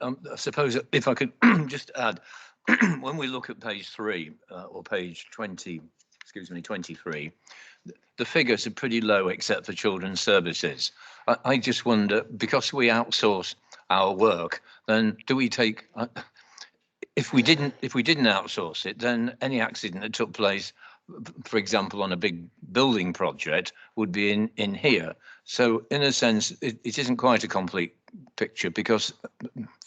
I suppose if I could just add, when we look at page 3 or page 20, excuse me, 23, the figures are pretty low except for children's services. I just wonder, because we outsource our work, then do we take, if we didn't outsource it, then any accident that took place, for example, on a big building project would be in here. So in a sense, it isn't quite a complete picture, because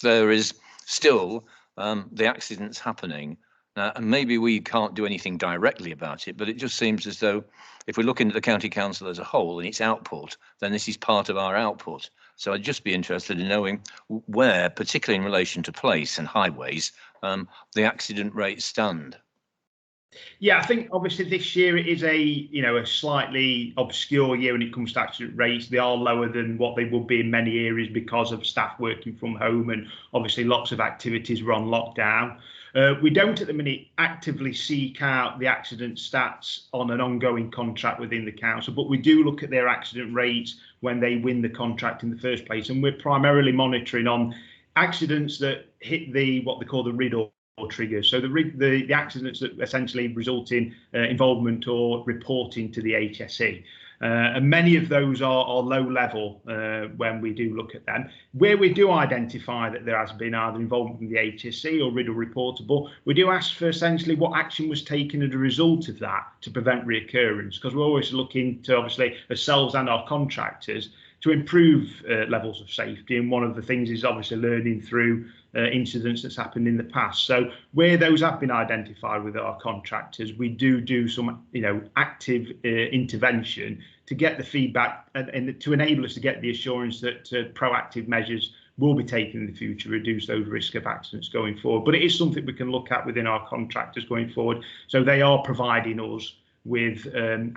there is still the accidents happening. And maybe we can't do anything directly about it, but it just seems as though if we look into the county council as a whole and its output, then this is part of our output. So I'd just be interested in knowing where, particularly in relation to place and highways, the accident rates stand. Yeah, I think obviously this year it is a slightly obscure year when it comes to accident rates. They are lower than what they would be in many areas because of staff working from home, and obviously lots of activities were on lockdown. We don't at the minute actively seek out the accident stats on an ongoing contract within the council, but we do look at their accident rates when they win the contract in the first place, and we're primarily monitoring on accidents that hit what they call the RID or triggers. So the accidents that essentially result in involvement or reporting to the HSE. And many of those are low level when we do look at them. Where we do identify that there has been either involvement in the HSE or riddle reportable, we do ask for essentially what action was taken as a result of that to prevent reoccurrence, because we're always looking to, obviously, ourselves and our contractors to improve levels of safety. And one of the things is obviously learning through incidents that's happened in the past. So where those have been identified with our contractors, we do some, active intervention to get the feedback and to enable us to get the assurance that proactive measures will be taken in the future to reduce those risk of accidents going forward. But it is something we can look at within our contractors going forward. So they are providing us with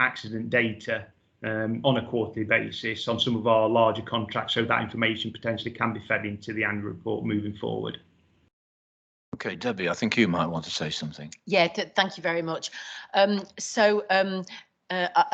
accident data on a quarterly basis on some of our larger contracts, so that information potentially can be fed into the annual report moving forward. Okay, Debbie, I think you might want to say something. Yeah, thank you very much. I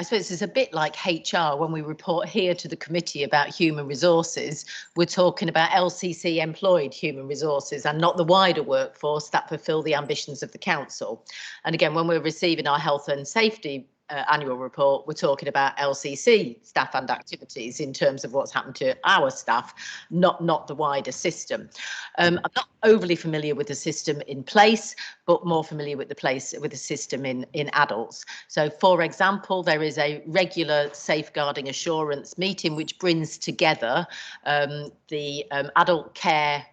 suppose it's a bit like HR. When we report here to the committee about human resources, we're talking about LCC employed human resources and not the wider workforce that fulfil the ambitions of the council. And again, when we're receiving our health and safety annual report, we're talking about LCC staff and activities in terms of what's happened to our staff, not the wider system. I'm not overly familiar with the system in place, but more familiar with the system in adults. So, for example, there is a regular safeguarding assurance meeting which brings together the adult care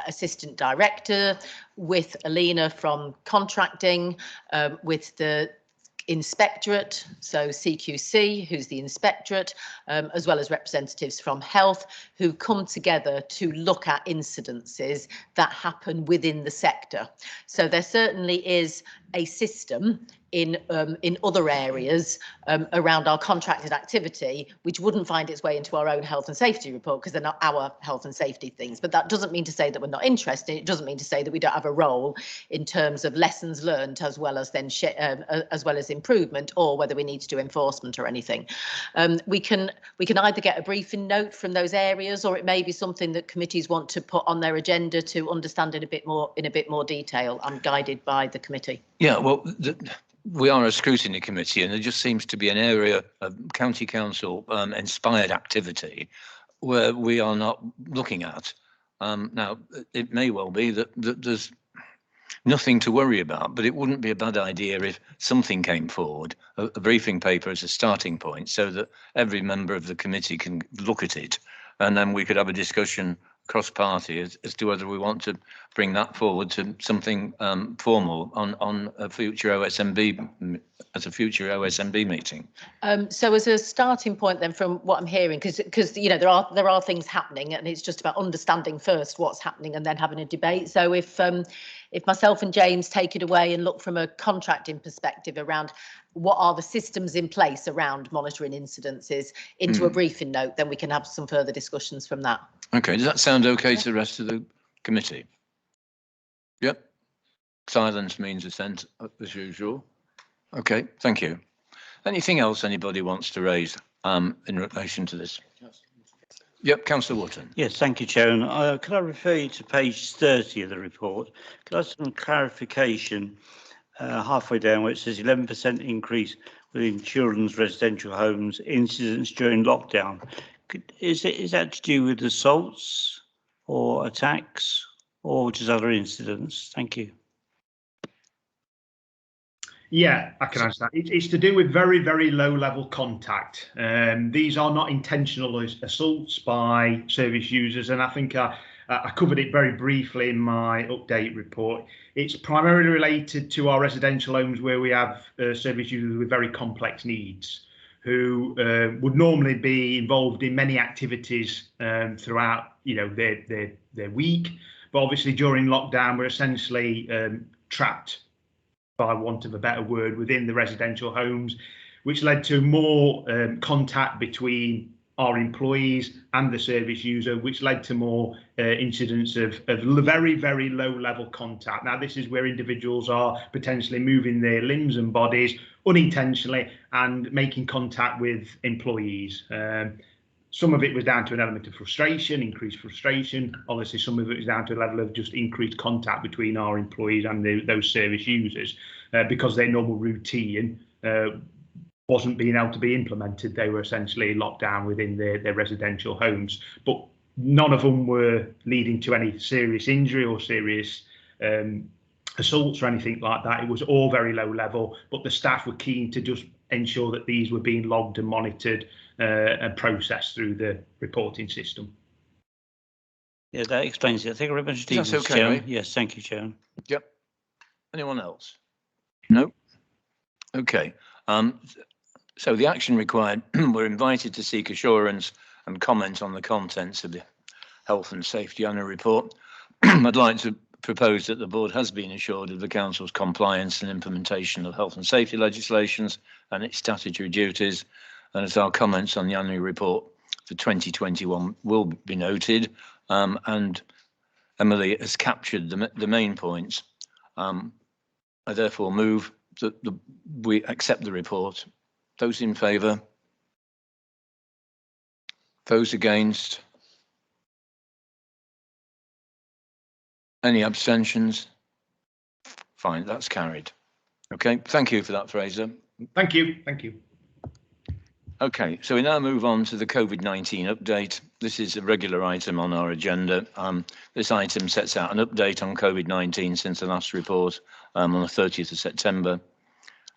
assistant director with Alina from contracting, with the inspectorate, so CQC, who's the inspectorate, as well as representatives from health, who come together to look at incidences that happen within the sector. So there certainly is a system in other areas around our contracted activity, which wouldn't find its way into our own health and safety report because they're not our health and safety things. But that doesn't mean to say that we're not interested. It doesn't mean to say that we don't have a role in terms of lessons learned, as well as then as well as improvement, or whether we need to do enforcement or anything. We can either get a briefing note from those areas, or it may be something that committees want to put on their agenda to understand in a bit more detail. I'm guided by the committee. Yeah, well, we are a scrutiny committee, and there just seems to be an area of county council inspired activity where we are not looking at. Now, it may well be that there's nothing to worry about, but it wouldn't be a bad idea if something came forward, a briefing paper as a starting point, so that every member of the committee can look at it, and then we could have a discussion cross-party as to whether we want to bring that forward to something formal on a future OSMB meeting. So as a starting point, then, from what I'm hearing, because there are things happening, and it's just about understanding first what's happening and then having a debate. So if myself and James take it away and look from a contracting perspective around what are the systems in place around monitoring incidences into a briefing note, then we can have some further discussions from that. Okay, does that sound okay to the rest of the committee? Yep. Silence means assent, as usual. Okay, thank you. Anything else anybody wants to raise in relation to this? Yep, Councillor Wotton. Yes, thank you, Chairman. Could I refer you to page 30 of the report? Could I have some clarification halfway down where it says 11% increase within children's residential homes incidents during lockdown? Is that to do with assaults or attacks or just other incidents? Thank you. Yeah, I can answer that. It's to do with very, very low level contact. These are not intentional assaults by service users, and I think I covered it very briefly in my update report. It's primarily related to our residential homes where we have service users with very complex needs, who would normally be involved in many activities throughout, their week, but obviously during lockdown we're essentially trapped, by want of a better word, within the residential homes, which led to more contact between our employees and the service user, which led to more incidents of very, very low level contact. Now, this is where individuals are potentially moving their limbs and bodies unintentionally and making contact with employees. Some of it was down to an element of frustration, increased frustration. Obviously, some of it was down to a level of just increased contact between our employees and those service users because their normal routine wasn't being able to be implemented. They were essentially locked down within their residential homes, but none of them were leading to any serious injury or serious assaults or anything like that. It was all very low level, but the staff were keen to just ensure that these were being logged and monitored and processed through the reporting system. Yeah, that explains it. Thank you very much, That's Mr. okay, Chairman. right? Yes, thank you, Chairman. Yep. Anyone else? No? Okay. So the action required, we're invited to seek assurance and comment on the contents of the Health and Safety Annual Report. I'd like to propose that the board has been assured of the council's compliance and implementation of health and safety legislations and its statutory duties, and as our comments on the annual report for 2021 will be noted, and Emily has captured the main points. I therefore move that we accept the report. Those in favour? Those against? Any abstentions? Fine, that's carried. Okay, thank you for that, Fraser. Thank you. Thank you. Okay, so we now move on to the COVID-19 update. This is a regular item on our agenda. This item sets out an update on COVID-19 since the last report on the 30th of September.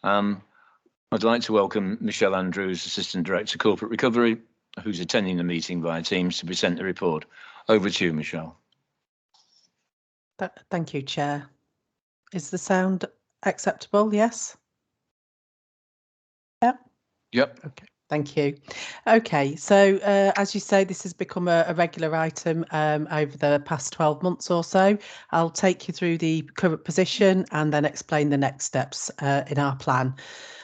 I'd like to welcome Michelle Andrews, Assistant Director Corporate Recovery, who's attending the meeting via Teams to present the report. Over to you, Michelle. Thank you, Chair. Is the sound acceptable? Yes? Yep. Yep. Okay. Thank you. Okay, so as you say, this has become a regular item over the past 12 months or so. I'll take you through the current position and then explain the next steps in our plan.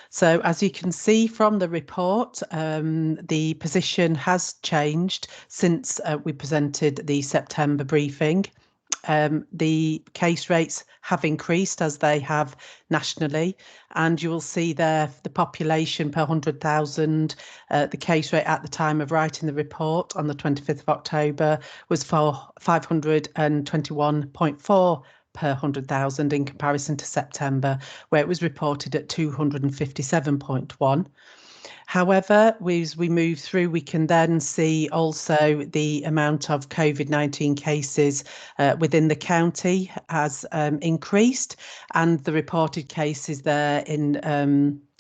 So as you can see from the report, the position has changed since we presented the September briefing. The case rates have increased as they have nationally, and you will see there the population per 100,000. The case rate at the time of writing the report on the 25th of October was for 521.4 per 100,000 in comparison to September, where it was reported at 257.1. However, as we move through, we can then see also the amount of COVID-19 cases within the county has increased, and the reported cases there in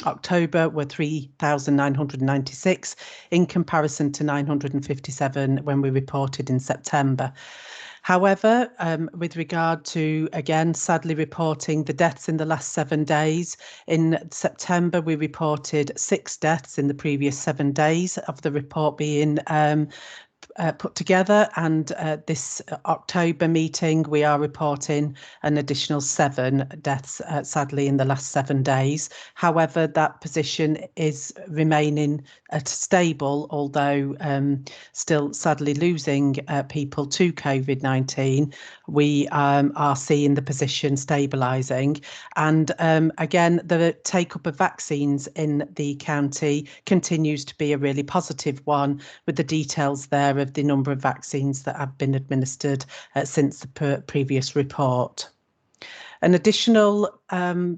October were 3,996 in comparison to 957 when we reported in September. However, with regard to, again, sadly reporting the deaths in the last 7 days, in September we reported 6 deaths in the previous 7 days of the report being put together, and this October meeting we are reporting an additional 7 deaths sadly in the last 7 days. However, that position is remaining stable, although still sadly losing people to COVID-19. We are seeing the position stabilising, and again the take-up of vaccines in the county continues to be a really positive one, with the details there of the number of vaccines that have been administered since the previous report. An additional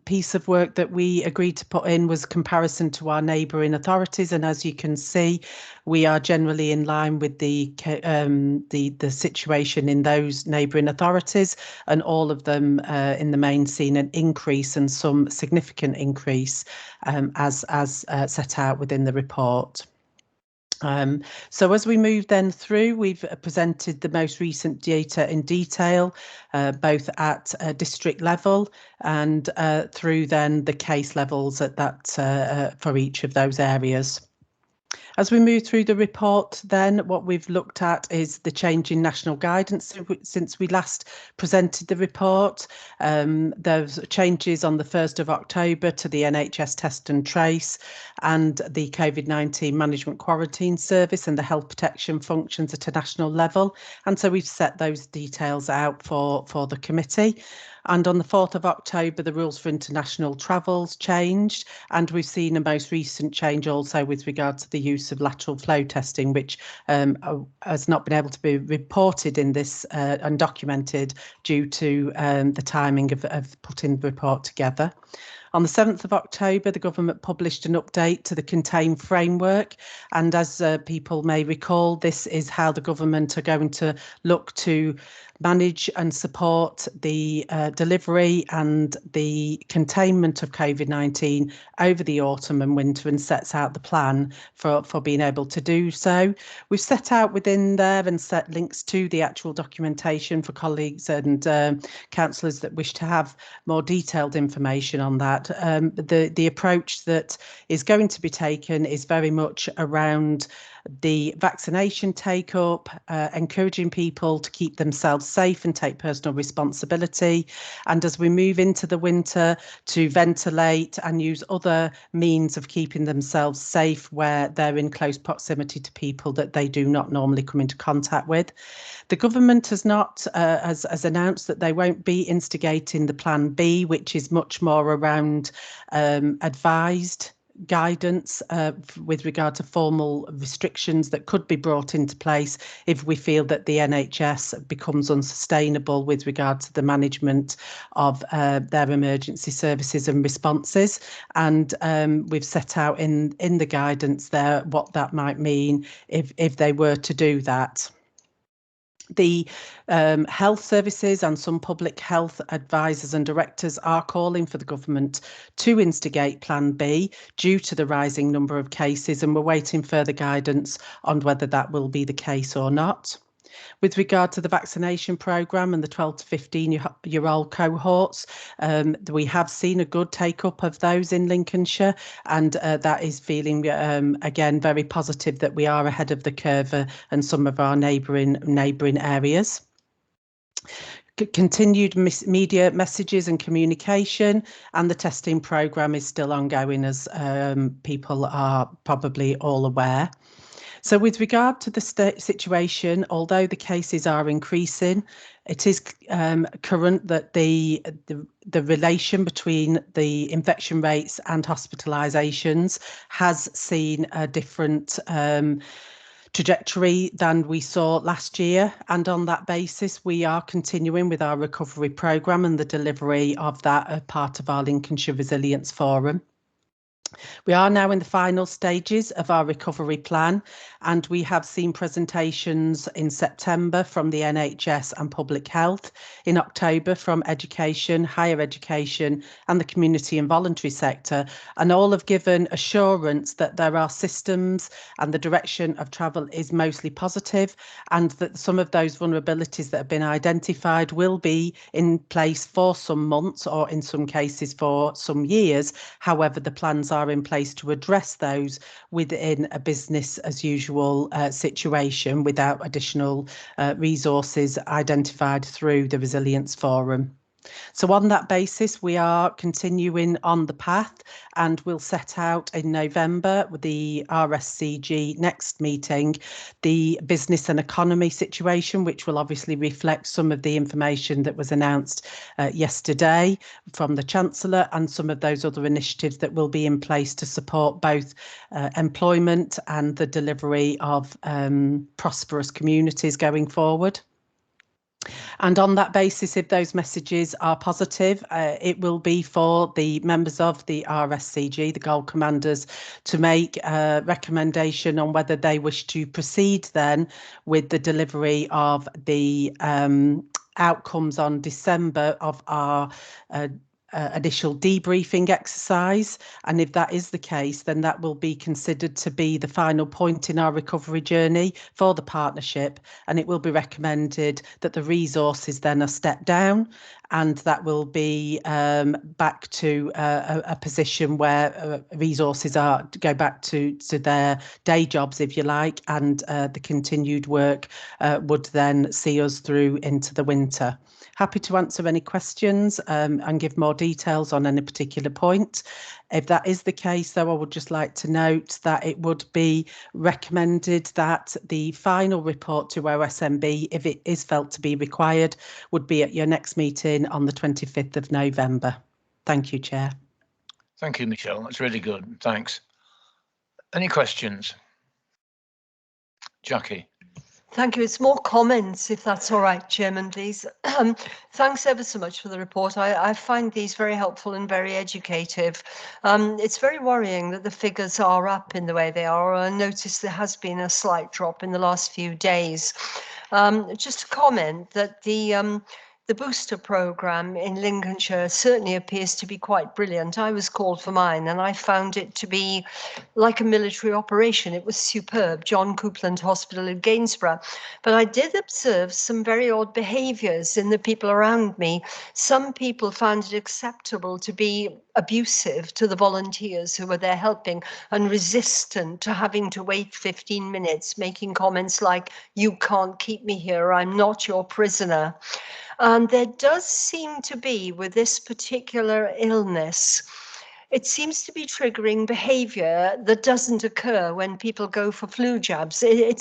piece of work that we agreed to put in was comparison to our neighbouring authorities, and as you can see, we are generally in line with the situation in those neighbouring authorities, and all of them in the main seen an increase, and some significant increase as set out within the report. So as we move then through, we've presented the most recent data in detail, both at a district level and through then the case levels at that for each of those areas. As we move through the report, then what we've looked at is the change in national guidance since we last presented the report. There's changes on the 1st of October to the NHS Test and Trace and the COVID-19 Management Quarantine Service and the health protection functions at a national level. And so we've set those details out for the committee. And on the 4th of October, the rules for international travels changed, and we've seen a most recent change also with regard to the use of lateral flow testing, which has not been able to be reported in this and documented due to the timing of putting the report together. On the 7th of October, the government published an update to the Contain framework, and as people may recall, this is how the government are going to look to manage and support the delivery and the containment of COVID-19 over the autumn and winter, and sets out the plan for being able to do so. We've set out within there and set links to the actual documentation for colleagues and councillors that wish to have more detailed information on that. The approach that is going to be taken is very much around the vaccination take-up, encouraging people to keep themselves safe and take personal responsibility, and as we move into the winter, to ventilate and use other means of keeping themselves safe where they're in close proximity to people that they do not normally come into contact with. The government has not has announced that they won't be instigating the Plan B, which is much more around advised guidance with regard to formal restrictions that could be brought into place if we feel that the NHS becomes unsustainable with regard to the management of their emergency services and responses. And we've set out in the guidance there what that might mean if they were to do that. The health services and some public health advisors and directors are calling for the government to instigate Plan B due to the rising number of cases, and we're waiting further guidance on whether that will be the case or not. With regard to the vaccination programme and the 12 to 15-year-old cohorts, we have seen a good take-up of those in Lincolnshire, and that is feeling, again, very positive that we are ahead of the curve and some of our neighbouring areas. Continued media messages and communication, and the testing programme is still ongoing, as people are probably all aware. So with regard to the situation, although the cases are increasing, it is current that the relation between the infection rates and hospitalisations has seen a different trajectory than we saw last year, and on that basis we are continuing with our recovery programme and the delivery of that as part of our Lincolnshire Resilience Forum. We are now in the final stages of our recovery plan, and we have seen presentations in September from the NHS and Public Health, in October from Education, Higher Education and the community and voluntary sector, and all have given assurance that there are systems and the direction of travel is mostly positive, and that some of those vulnerabilities that have been identified will be in place for some months or in some cases for some years. However, the plans are in place to address those within a business as usual situation without additional resources identified through the Resilience Forum. So on that basis, we are continuing on the path, and we'll set out in November with the RSCG next meeting, the business and economy situation, which will obviously reflect some of the information that was announced yesterday from the Chancellor, and some of those other initiatives that will be in place to support both employment and the delivery of prosperous communities going forward. And on that basis, if those messages are positive, it will be for the members of the RSCG, the Gold Commanders, to make a recommendation on whether they wish to proceed then with the delivery of the outcomes on December of our initial debriefing exercise, and if that is the case, then that will be considered to be the final point in our recovery journey for the partnership, and it will be recommended that the resources then are stepped down, and that will be back to a position where resources are to go back to their day jobs, if you like, and the continued work would then see us through into the winter. Happy to answer any questions and give more details on any particular point. If that is the case, though, I would just like to note that it would be recommended that the final report to OSMB, if it is felt to be required, would be at your next meeting on the 25th of November. Thank you, Chair. Thank you, Michelle. That's really good. Thanks. Any questions? Jackie. Thank you. It's more comments, if that's all right, Chairman, please. Thanks ever so much for the report. I find these very helpful and very educative. It's very worrying that the figures are up in the way they are. I noticed there has been a slight drop in the last few days. Just to comment that the booster programme in Lincolnshire certainly appears to be quite brilliant. I was called for mine and I found it to be like a military operation. It was superb, John Coupland Hospital in Gainsborough. But I did observe some very odd behaviours in the people around me. Some people found it acceptable to be abusive to the volunteers who were there helping and resistant to having to wait 15 minutes, making comments like, "You can't keep me here, I'm not your prisoner." And there does seem to be, with this particular illness, it seems to be triggering behavior that doesn't occur when people go for flu jabs. It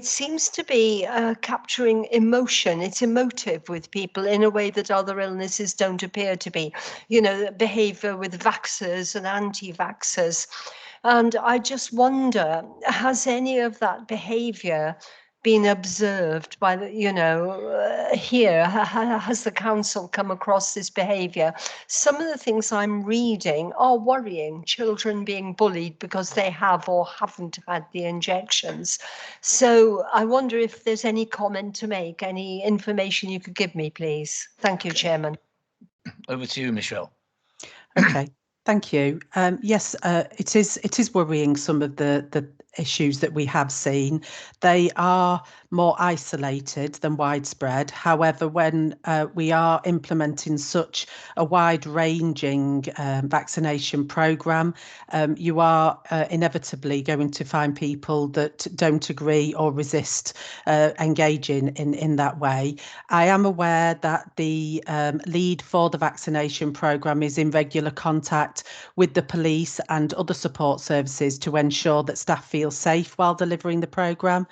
seems to be capturing emotion. It's emotive with people in a way that other illnesses don't appear to be. You know, behavior with vaxxers and anti-vaxxers. And I just wonder, has any of that behavior been observed by the, here? Has the council come across this behaviour? Some of the things I'm reading are worrying. Children being bullied because they have or haven't had the injections. So I wonder if there's any comment to make, any information you could give me, please. Thank you, Chairman. Over to you, Michelle. Okay, thank you. Yes, it is worrying, some of the issues that we have seen. They are more isolated than widespread. However, when we are implementing such a wide-ranging vaccination programme, you are inevitably going to find people that don't agree or resist engaging in that way. I am aware that the lead for the vaccination programme is in regular contact with the police and other support services to ensure that staff feel safe while delivering the programme.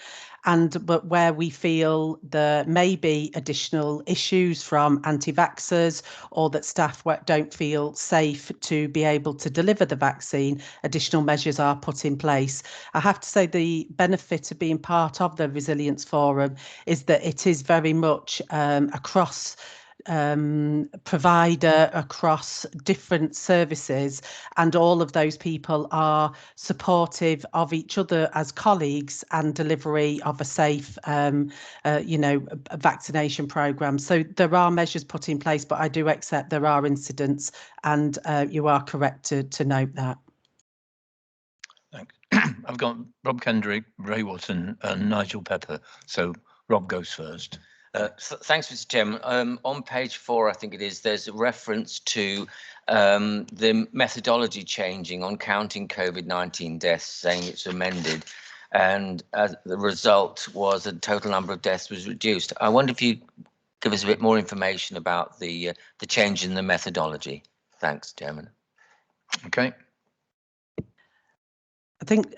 But where we feel there may be additional issues from anti-vaxxers or that staff don't feel safe to be able to deliver the vaccine, additional measures are put in place. I have to say the benefit of being part of the Resilience Forum is that it is very much across provider, across different services, and all of those people are supportive of each other as colleagues and delivery of a safe vaccination programme. So there are measures put in place, but I do accept there are incidents, and you are correct to note that. Thanks. I've got Rob Kendrick, Ray Watson and Nigel Pepper, so Rob goes first. Thanks, Mr. Chairman. On page 4, I think it is, there's a reference to the methodology changing on counting COVID-19 deaths, saying it's amended, and the result was the total number of deaths was reduced. I wonder if you give us a bit more information about the change in the methodology. Thanks, Chairman. Okay. I think,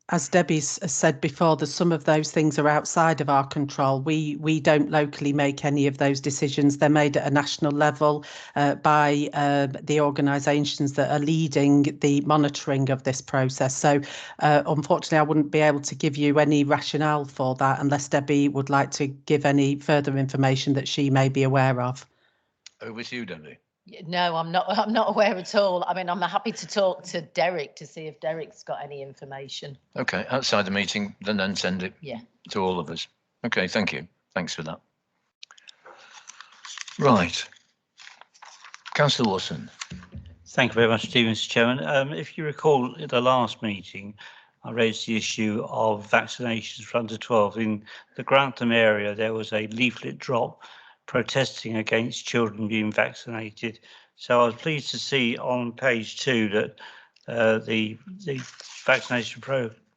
as Debbie's said before, that some of those things are outside of our control. We don't locally make any of those decisions. They're made at a national level by the organisations that are leading the monitoring of this process. So unfortunately, I wouldn't be able to give you any rationale for that unless Debbie would like to give any further information that she may be aware of. Over to you, Debbie. No, I'm not aware at all. I mean, I'm happy to talk to Derek to see if Derek's got any information. Okay, outside the meeting, then send it to all of us. Okay, thank you. Thanks for that. Right. Councillor Wilson. Thank you very much, Mr. Chairman. If you recall, at the last meeting, I raised the issue of vaccinations for under 12. In the Grantham area, there was a leaflet drop protesting against children being vaccinated. So I was pleased to see on page 2 that the vaccination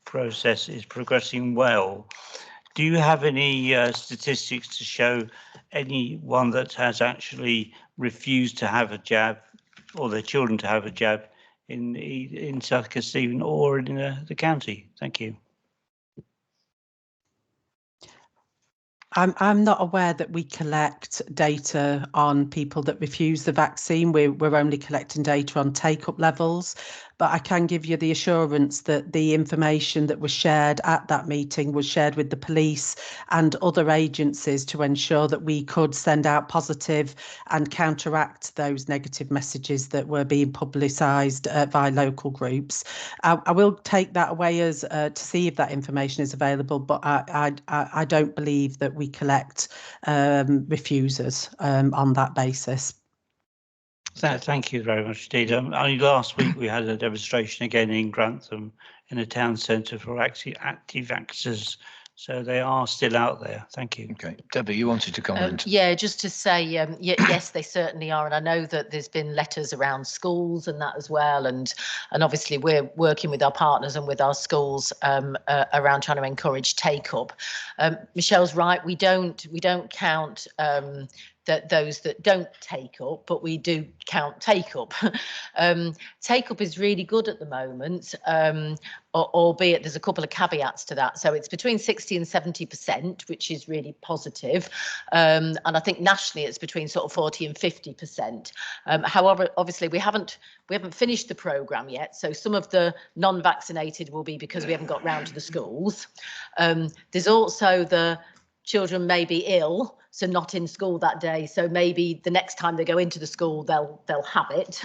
process is progressing well. Do you have any statistics to show anyone that has actually refused to have a jab, or their children to have a jab, in South Kesteven or in the county? Thank you. I'm not aware that we collect data on people that refuse the vaccine. We're only collecting data on take-up levels, but I can give you the assurance that the information that was shared at that meeting was shared with the police and other agencies to ensure that we could send out positive and counteract those negative messages that were being publicised via local groups. I will take that away as to see if that information is available, but I don't believe that we collect refusers on that basis. Thank you very much indeed. Only last week we had a demonstration again in Grantham in a town centre for actually anti-vaxxers. So they are still out there. Thank you. Okay, Debbie, you wanted to comment. Yeah, just to say, yes, they certainly are. And I know that there's been letters around schools and that as well. And obviously we're working with our partners and with our schools around trying to encourage take up. Michelle's right. We don't count that those that don't take up, but we do count take up. Take up is really good at the moment, albeit there's a couple of caveats to that. So it's between 60 and 70%, which is really positive. And I think nationally it's between sort of 40 and 50%. However, obviously we haven't finished the programme yet. So some of the non-vaccinated will be because we haven't got round to the schools. There's also the children may be ill, so not in school that day. So maybe the next time they go into the school, they'll have it.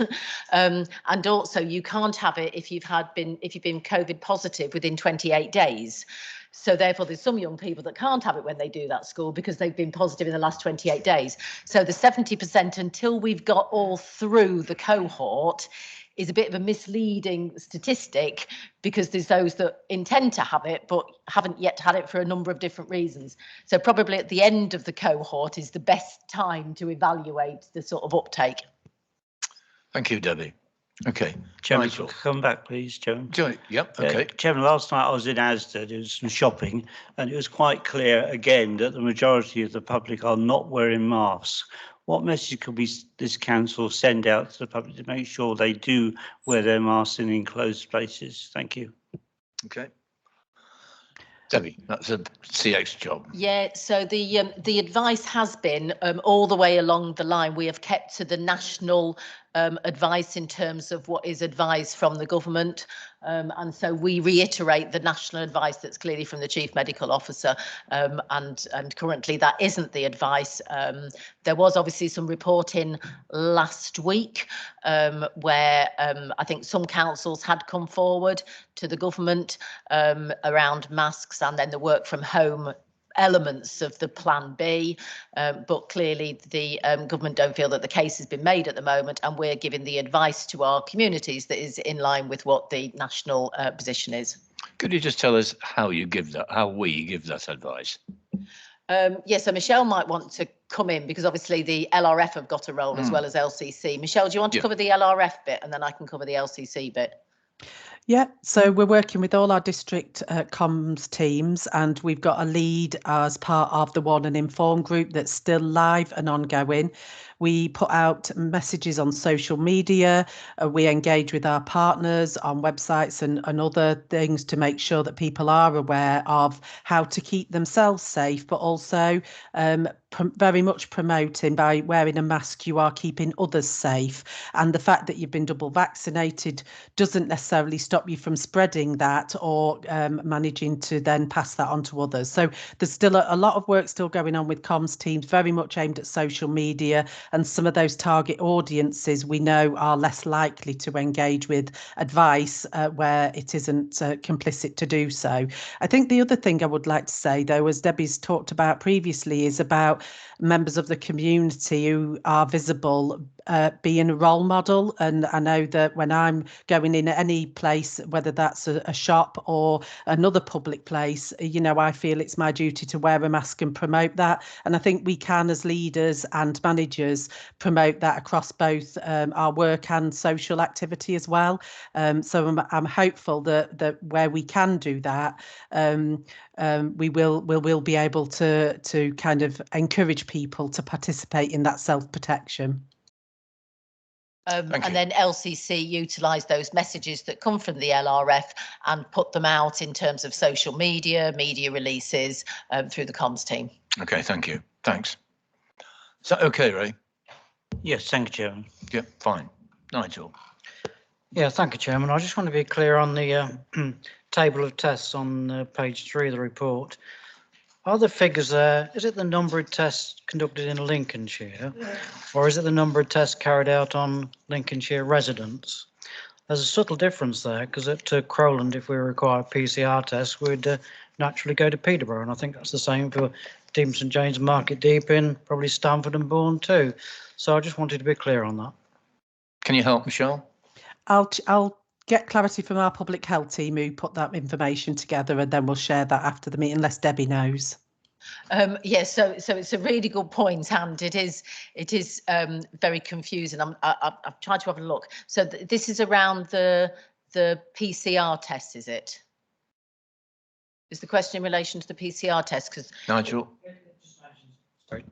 And also you can't have it if you've been COVID positive within 28 days. So therefore, there's some young people that can't have it when they do that school because they've been positive in the last 28 days. So the 70% until we've got all through the cohort is a bit of a misleading statistic because there's those that intend to have it but haven't yet had it for a number of different reasons. So probably at the end of the cohort is the best time to evaluate the sort of uptake. Thank you, Debbie. Okay. Chairman, come back, please, Chairman. Yep, okay. Chairman, last night I was in Asda doing some shopping, and it was quite clear again that the majority of the public are not wearing masks. What message could this council send out to the public to make sure they do wear their masks in enclosed places? Thank you. Okay. Debbie, that's a CX job. Yeah, so the advice has been all the way along the line. We have kept to the national advice in terms of what is advised from the government. And so we reiterate the national advice that's clearly from the Chief Medical Officer. And currently that isn't the advice. There was obviously some reporting last week where I think some councils had come forward to the government around masks and then the work from home elements of the plan B, but clearly the government don't feel that the case has been made at the moment, and we're giving the advice to our communities that is in line with what the national position is. Could you just tell us how we give that advice? Yeah, so Michelle might want to come in because obviously the LRF have got a role as well as LCC. Michelle, do you want to cover the LRF bit and then I can cover the LCC bit? Yeah, so we're working with all our district comms teams, and we've got a lead as part of the Warn and Inform group that's still live and ongoing. We put out messages on social media. We engage with our partners on websites and other things to make sure that people are aware of how to keep themselves safe, but also very much promoting by wearing a mask, you are keeping others safe. And the fact that you've been double vaccinated doesn't necessarily stop you from spreading that or managing to then pass that on to others. So there's still a lot of work still going on with comms teams, very much aimed at social media, and some of those target audiences we know are less likely to engage with advice where it isn't complicit to do so. I think the other thing I would like to say, though, as Debbie's talked about previously, is about members of the community who are visible being a role model. And I know that when I'm going in at any place, whether that's a shop or another public place, you know, I feel it's my duty to wear a mask and promote that. And I think we can, as leaders and managers, promote that across both our work and social activity as well. So I'm hopeful that where we can do that, we will be able to kind of encourage people to participate in that self-protection. And then LCC utilise those messages that come from the LRF and put them out in terms of social media releases through the comms team. Okay, thank you. Thanks. So, okay, Ray? Yes, thank you, Chairman. Yeah, fine. Nigel? Yeah, thank you, Chairman. I just want to be clear on the table of tests on page 3 of the report. Are the figures there, is it the number of tests conducted in Lincolnshire, or is it the number of tests carried out on Lincolnshire residents? There's a subtle difference there, because at Crowland, if we require a PCR test, we'd naturally go to Peterborough, and I think that's the same for Dean St James, Market Deeping, probably Stamford and Bourne too. So I just wanted to be clear on that. Can you help, Michelle? I'll get clarity from our public health team who put that information together, and then we'll share that after the meeting, unless Debbie knows. Yes, so it's a really good point, and it is very confusing. I've tried to have a look. So this is around the PCR test, is it? Is the question in relation to the PCR test? Because Nigel? Sorry.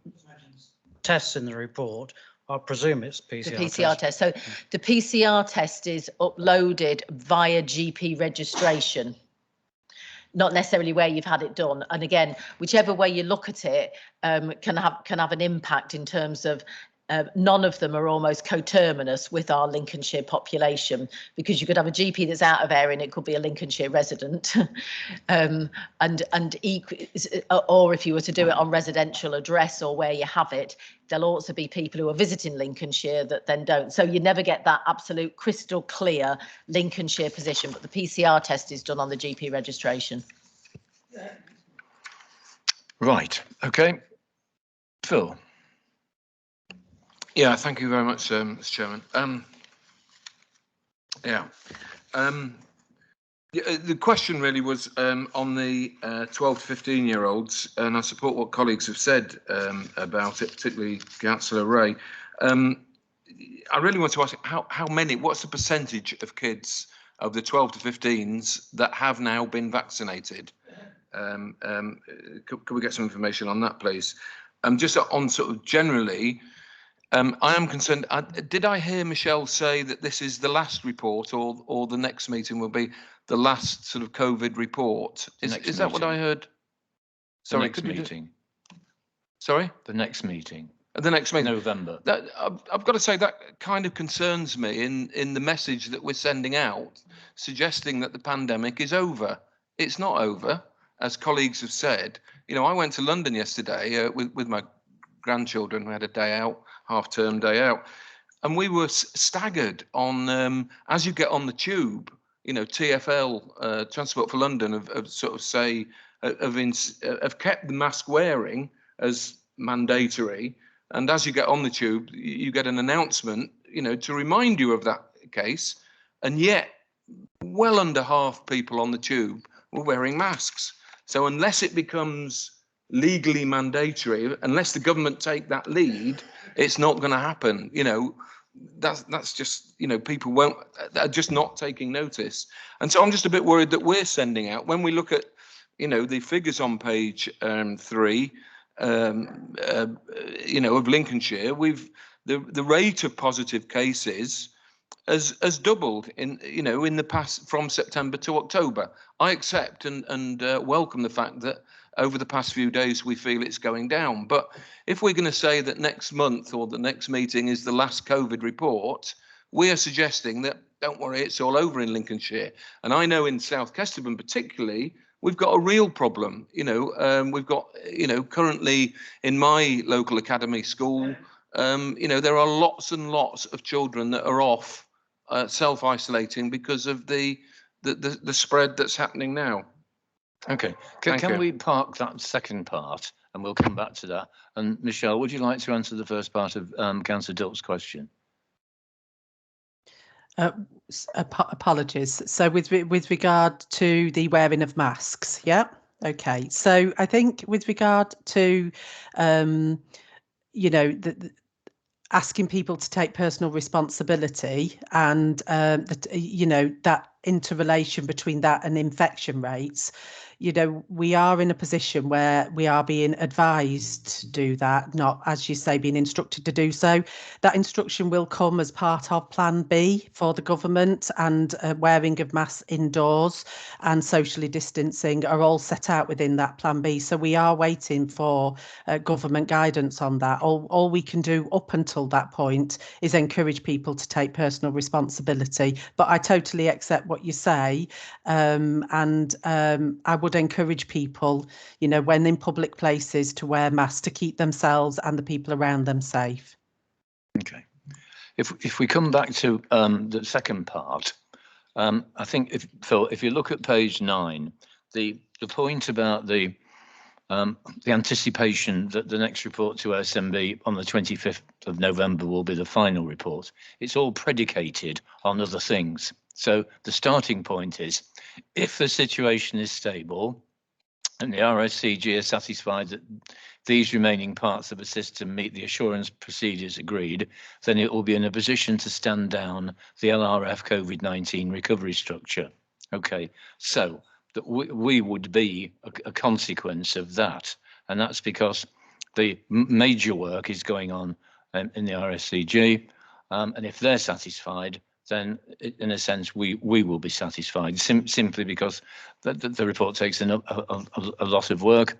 Tests in the report. I presume it's PCR. The PCR test. So the PCR test is uploaded via GP registration, not necessarily where you've had it done. And again, whichever way you look at it, can have an impact in terms of none of them are almost coterminous with our Lincolnshire population, because you could have a GP that's out of area and it could be a Lincolnshire resident, or if you were to do it on residential address or where you have it, there'll also be people who are visiting Lincolnshire that then don't. So you never get that absolute crystal clear Lincolnshire position, but the PCR test is done on the GP registration. Right, okay. Phil? Yeah, thank you very much, Mr. Chairman. The question really was on the 12 to 15-year-olds, and I support what colleagues have said about it, particularly Councillor Ray. I really want to ask how many, what's the percentage of kids of the 12 to 15s that have now been vaccinated? Could we get some information on that, please? Just on sort of generally, I am concerned. Did I hear Michelle say that this is the last report, or the next meeting will be the last sort of COVID report? Is that what I heard? Sorry, the next meeting. Sorry? The next meeting. The next meeting. November. That, I've got to say that kind of concerns me in the message that we're sending out, suggesting that the pandemic is over. It's not over, as colleagues have said. You know, I went to London yesterday with my grandchildren. We had a day out, half-term day out, and we were staggered on as you get on the tube. You know, TfL, Transport for London, have sort of say have kept the mask wearing as mandatory, and as you get on the tube, you get an announcement, you know, to remind you of that case, and yet well under half people on the tube were wearing masks. So unless it becomes legally mandatory, unless the government take that lead, it's not going to happen. You know, that's just, you know, people are just not taking notice. And so I'm just a bit worried that we're sending out, when we look at, you know, the figures on page 3, you know, of Lincolnshire, the rate of positive cases has doubled in the past, from September to October. I accept and welcome the fact that over the past few days we feel it's going down. But if we're going to say that next month or the next meeting is the last COVID report, we are suggesting that, don't worry, it's all over in Lincolnshire. And I know in South Kesterburn particularly, we've got a real problem. You know, we've got, you know, currently in my local academy school, you know, there are lots and lots of children that are off self-isolating because of the spread that's happening now. Okay, can we park that second part and we'll come back to that? And Michelle, would you like to answer the first part of Councillor Dilt's question? Apologies. So with regard to the wearing of masks, yeah. Okay. So I think with regard to, you know, asking people to take personal responsibility, and you know, that interrelation between that and infection rates, you know, we are in a position where we are being advised to do that, not, as you say, being instructed to do so. That instruction will come as part of Plan B for the government, and wearing of masks indoors and socially distancing are all set out within that Plan B. So we are waiting for government guidance on that. All we can do up until that point is encourage people to take personal responsibility. But I totally accept what you say, and I would encourage people, you know, when in public places, to wear masks to keep themselves and the people around them safe. Okay. If we come back to the second part, I think, Phil, if you look at page 9, the point about the anticipation that the next report to SMB on the 25th of November will be the final report, it's all predicated on other things. So the starting point is, if the situation is stable and the RSCG are satisfied that these remaining parts of the system meet the assurance procedures agreed, then it will be in a position to stand down the LRF COVID-19 recovery structure. Okay, so that we would be a consequence of that, and that's because the major work is going on in the RSCG, and if they're satisfied, then in a sense we will be satisfied, simply because the report takes a lot of work,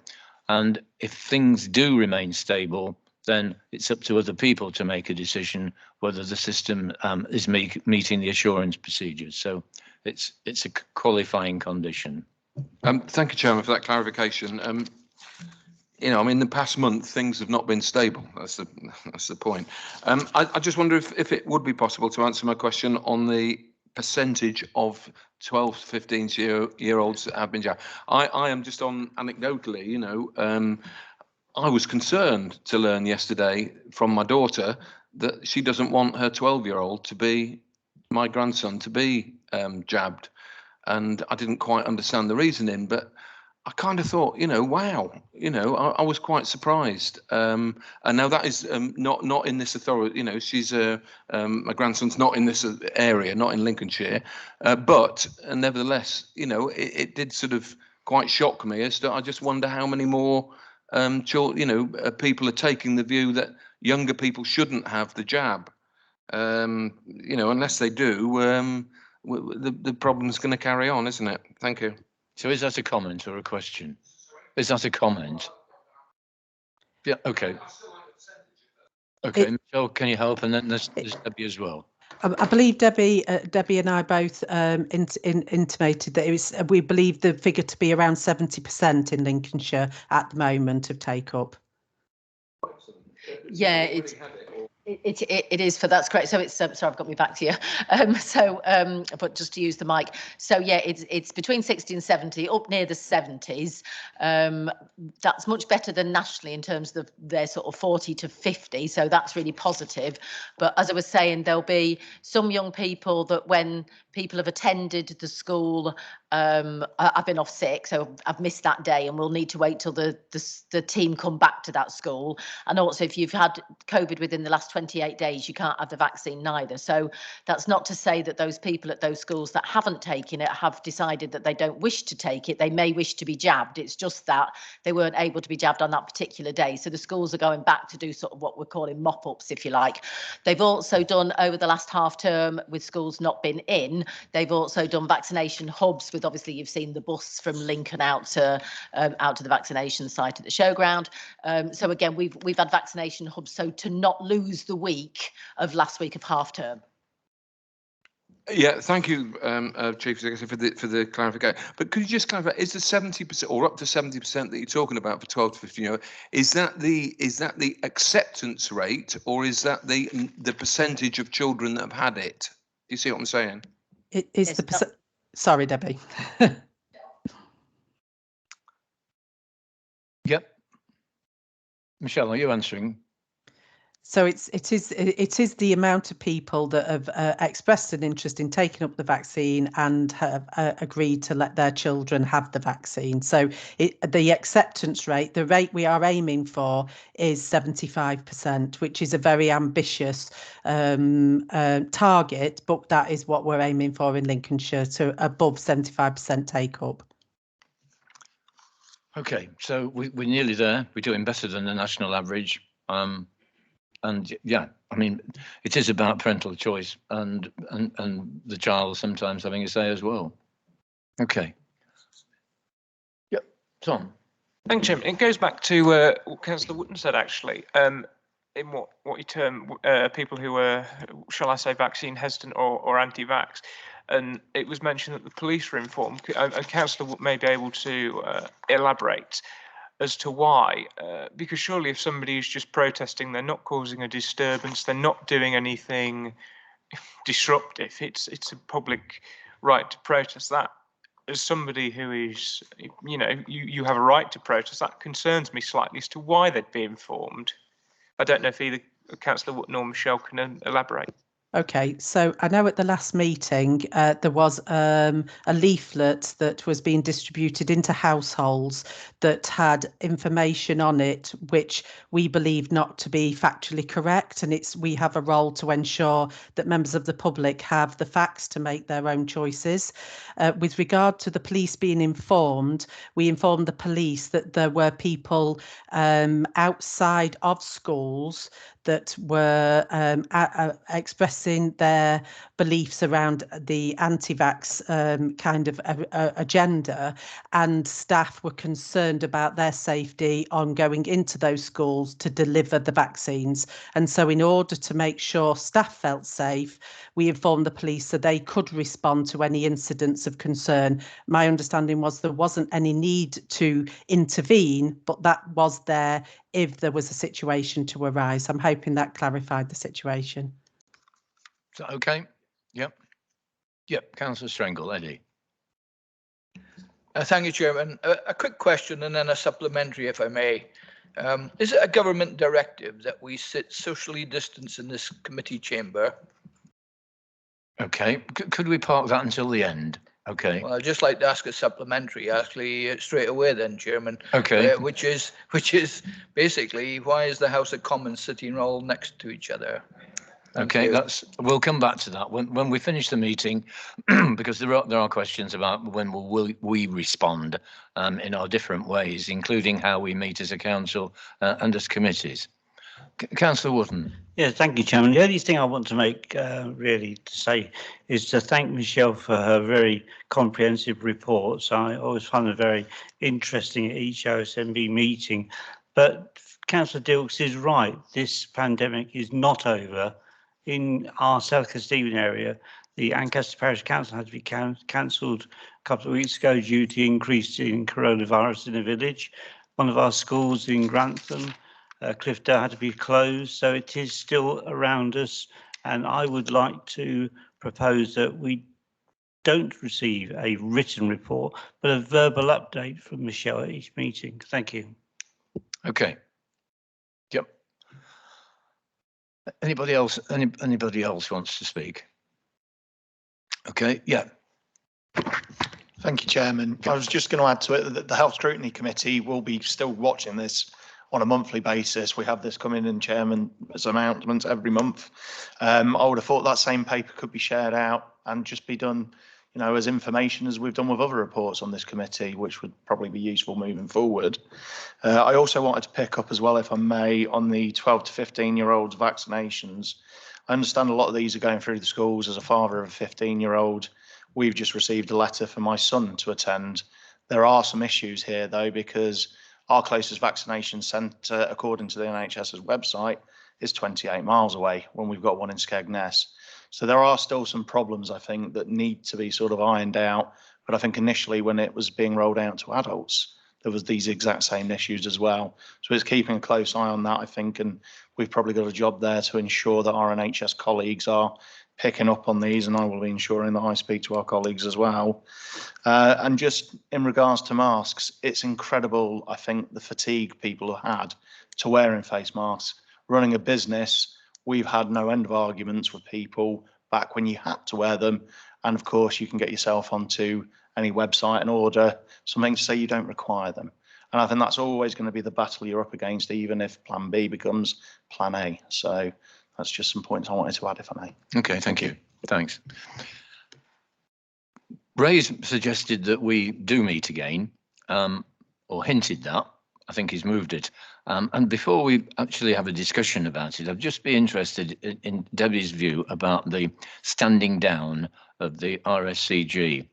and if things do remain stable, then it's up to other people to make a decision whether the system is meeting the assurance procedures. So it's a qualifying condition. Thank you, Chairman, for that clarification. You know, I mean, the past month things have not been stable. That's the point. I just wonder if it would be possible to answer my question on the percentage of 12 to 15-year-olds that have been jabbed. I am just on anecdotally, you know, I was concerned to learn yesterday from my daughter that she doesn't want her 12-year-old to be, my grandson, to be jabbed. And I didn't quite understand the reasoning, but I kind of thought, you know, wow, you know, I was quite surprised. And now that is not in this authority, you know, she's my grandson's not in this area, not in Lincolnshire, but nevertheless, you know, it did sort of quite shock me as to, I just wonder how many more people are taking the view that younger people shouldn't have the jab. You know, unless they do, the problem's going to carry on, isn't it? Thank you. So is that a comment or a question? Is that a comment? Yeah, okay. Okay, Michelle, can you help? And then there's Debbie as well. I believe Debbie and I both intimated that we believe the figure to be around 70% in Lincolnshire at the moment of take up. Yeah, it is for that's correct. So it's sorry, I've got me back to you. But just to use the mic. So yeah, it's between 60 and 70, up near the 70s. That's much better than nationally in terms of their sort of 40 to 50. So that's really positive. But as I was saying, there'll be some young people that when people have attended the school, I've been off sick, so I've missed that day, and we'll need to wait till the team come back to that school. And also, if you've had COVID within the last 28 days, you can't have the vaccine neither. So that's not to say that those people at those schools that haven't taken it have decided that they don't wish to take it. They may wish to be jabbed. It's just that they weren't able to be jabbed on that particular day. So the schools are going back to do sort of what we're calling mop-ups, if you like. They've also done over the last half term, with schools not been in, they've also done vaccination hubs with, obviously you've seen the bus from Lincoln out to the vaccination site at the showground. So again, we've had vaccination hubs, so to not lose the week of last week of half term. Yeah, thank you, Chief Executive, for the clarification. But could you just clarify, is the 70% or up to 70% that you're talking about for 12 to 15 year old, is that the acceptance rate, or is that the percentage of children that have had it? Do you see what I'm saying? It is yes, the percent. Sorry, Debbie. Yep. Michelle, are you answering? So it is the amount of people that have expressed an interest in taking up the vaccine and have agreed to let their children have the vaccine. So the acceptance rate, the rate we are aiming for, is 75%, which is a very ambitious target, but that is what we're aiming for in Lincolnshire, to above 75% take up. Okay, so we're nearly there. We're doing better than the national average. And yeah, I mean, it is about parental choice and the child sometimes having a say as well. Okay. Yep, Tom. Thank you, Jim. It goes back to what Councillor Wootton said, actually. In what you term people who are, shall I say, vaccine hesitant or anti-vax. And it was mentioned that the police were informed. Councillor Wootton may be able to elaborate as to why, because surely if somebody is just protesting, they're not causing a disturbance, they're not doing anything disruptive. It's a public right to protest. That, as somebody who is, you have a right to protest, that concerns me slightly as to why they'd be informed. I don't know if either Councillor Wootton or Michelle can elaborate. Okay, so I know at the last meeting there was a leaflet that was being distributed into households that had information on it which we believe not to be factually correct, and we have a role to ensure that members of the public have the facts to make their own choices. With regard to the police being informed, we informed the police that there were people outside of schools that were expressing their beliefs around the anti-vax kind of agenda, and staff were concerned about their safety on going into those schools to deliver the vaccines. And so in order to make sure staff felt safe, we informed the police so they could respond to any incidents of concern. My understanding was there wasn't any need to intervene, but that was there if there was a situation to arise. I'm hoping that clarified the situation. Is that okay? Yep. Yep, Councillor Strangle, Eddie. Thank you, Chairman. A quick question and then a supplementary, if I may. Is it a government directive that we sit socially distanced in this committee chamber? Okay, could we park that until the end? Okay. Well, I'd just like to ask a supplementary, actually, straight away then, Chairman. Okay. Which is basically, why is the House of Commons sitting all next to each other? Okay, we'll come back to that when we finish the meeting, because there are questions about when will we respond in our different ways, including how we meet as a council and as committees. Councillor Wootton. Yeah, thank you, Chairman. The only thing I want to make really to say is to thank Michelle for her very comprehensive reports. I always find it very interesting at each OSMB meeting. But Councillor Dilks is right. This pandemic is not over. In our South Kesteven area, the Ancaster Parish Council had to be cancelled a couple of weeks ago due to increase in coronavirus in the village. One of our schools in Grantham, Clifton, had to be closed, so it is still around us. And I would like to propose that we don't receive a written report, but a verbal update from Michelle at each meeting. Thank you. Okay. Yep. Anybody else? Anybody else wants to speak? Okay. Yeah. Thank you, Chairman. I was just going to add to it that the Health Scrutiny Committee will be still watching this on a monthly basis. We have this coming in, Chairman, as announcements every month. I would have thought that same paper could be shared out and just be done, as information as we've done with other reports on this committee, which would probably be useful moving forward. I also wanted to pick up as well, if I may, on the 12 to 15-year-olds vaccinations. I understand a lot of these are going through the schools. As a father of a 15-year-old, we've just received a letter for my son to attend. There are some issues here, though, because our closest vaccination centre, according to the NHS's website, is 28 miles away when we've got one in Skegness. So there are still some problems, I think, that need to be sort of ironed out. But I think initially when it was being rolled out to adults, there was these exact same issues as well. So it's keeping a close eye on that, I think, and we've probably got a job there to ensure that our NHS colleagues are picking up on these, and I will be ensuring that I speak to our colleagues as well. And just in regards to masks, it's incredible, I think, the fatigue people have had to wearing face masks, running a business, we've had no end of arguments with people back when you had to wear them. And of course, you can get yourself onto any website and order something to say you don't require them. And I think that's always going to be the battle you're up against, even if plan B becomes plan A. So that's just some points I wanted to add, if I may. Okay, thank you. Thanks. Ray's suggested that we do meet again, or hinted that. I think he's moved it. And before we actually have a discussion about it, I'd just be interested in Debbie's view about the standing down of the RSCG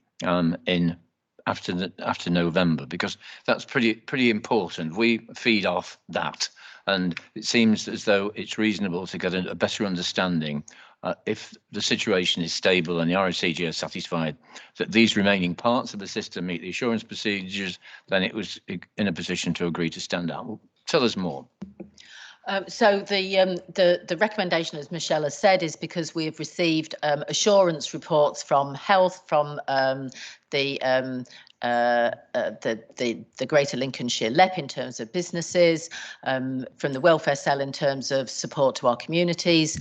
after November, because that's pretty important. We feed off that, and it seems as though it's reasonable to get a better understanding if the situation is stable and the RSCG are satisfied that these remaining parts of the system meet the assurance procedures, then it was in a position to agree to stand out. Well, tell us more. So the recommendation, as Michelle has said, is because we have received assurance reports from health, from the Greater Lincolnshire LEP in terms of businesses, from the welfare cell in terms of support to our communities,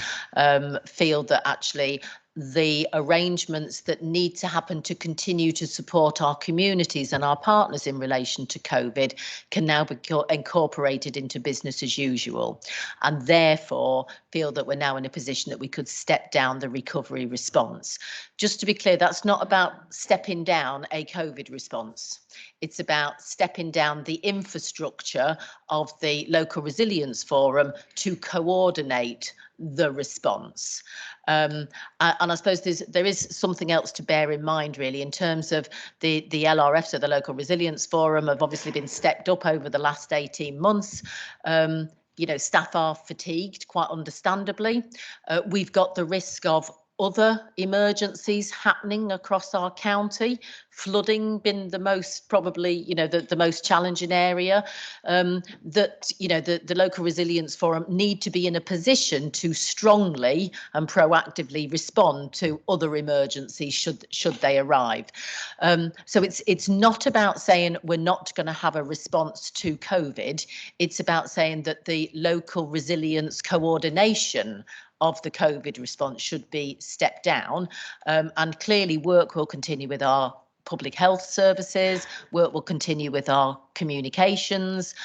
feel that actually the arrangements that need to happen to continue to support our communities and our partners in relation to COVID can now be incorporated into business as usual, and therefore feel that we're now in a position that we could step down the recovery response. Just to be clear, that's not about stepping down a COVID response. It's about stepping down the infrastructure of the Local Resilience Forum to coordinate the response. And I suppose there is something else to bear in mind, really, in terms of the LRF, so the Local Resilience Forum, have obviously been stepped up over the last 18 months. Staff are fatigued, quite understandably. We've got the risk of other emergencies happening across our county, flooding been the most probably, the most challenging area, that, the Local Resilience Forum need to be in a position to strongly and proactively respond to other emergencies should they arrive. So it's not about saying we're not going to have a response to COVID. It's about saying that the local resilience coordination of the COVID response should be stepped down, and clearly work will continue with our public health services, work will continue with our communications,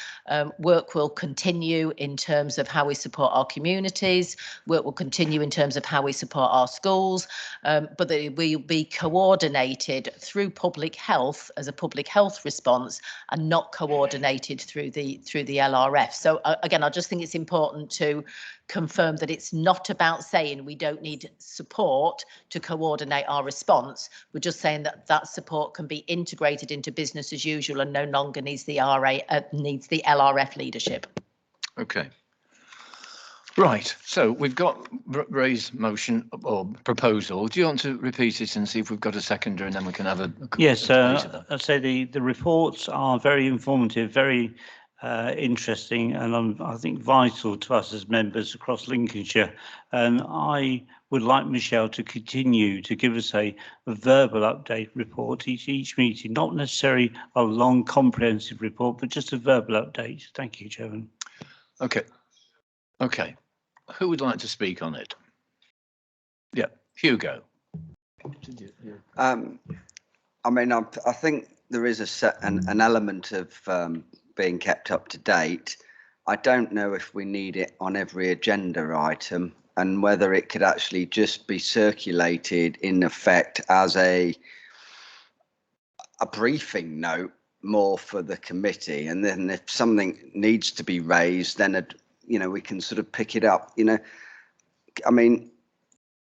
work will continue in terms of how we support our communities, work will continue in terms of how we support our schools, but that we will be coordinated through public health as a public health response and not coordinated through the LRF. So again, I just think it's important to confirm that it's not about saying we don't need support to coordinate our response. We're just saying that that support can be integrated into business as usual and no longer needs the needs the LRF leadership. Okay. Right. So we've got Ray's motion or proposal. Do you want to repeat it and see if we've got a seconder, and then we can have a yes. I'd say the reports are very informative, very interesting, and I think vital to us as members across Lincolnshire. And I would like Michelle to continue to give us a verbal update report each meeting, not necessarily a long comprehensive report, but just a verbal update. Thank you, Chairman. Okay. Okay. Who would like to speak on it? Yeah, Hugo. I mean, I think there is an element of being kept up to date. I don't know if we need it on every agenda item, and whether it could actually just be circulated in effect as a briefing note more for the committee, and then if something needs to be raised, then we can sort of pick it up. I mean,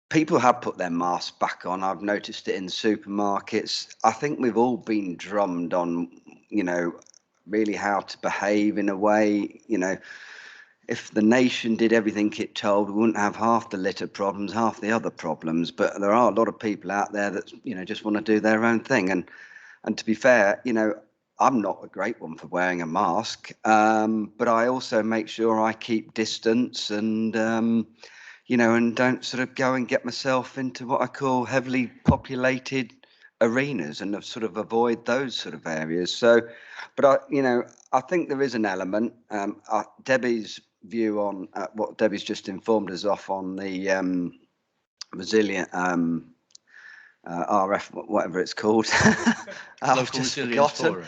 people have put their masks back on. I've noticed it in supermarkets. I think we've all been drummed on, really how to behave in a way. If the nation did everything it told, we wouldn't have half the litter problems, half the other problems. But there are a lot of people out there that, just want to do their own thing. And to be fair, I'm not a great one for wearing a mask, but I also make sure I keep distance and, and don't sort of go and get myself into what I call heavily populated arenas and sort of avoid those sort of areas. So, but I think there is an element. Debbie's view on what Debbie's just informed us of on the resilient RF, whatever it's called. I've just forgotten.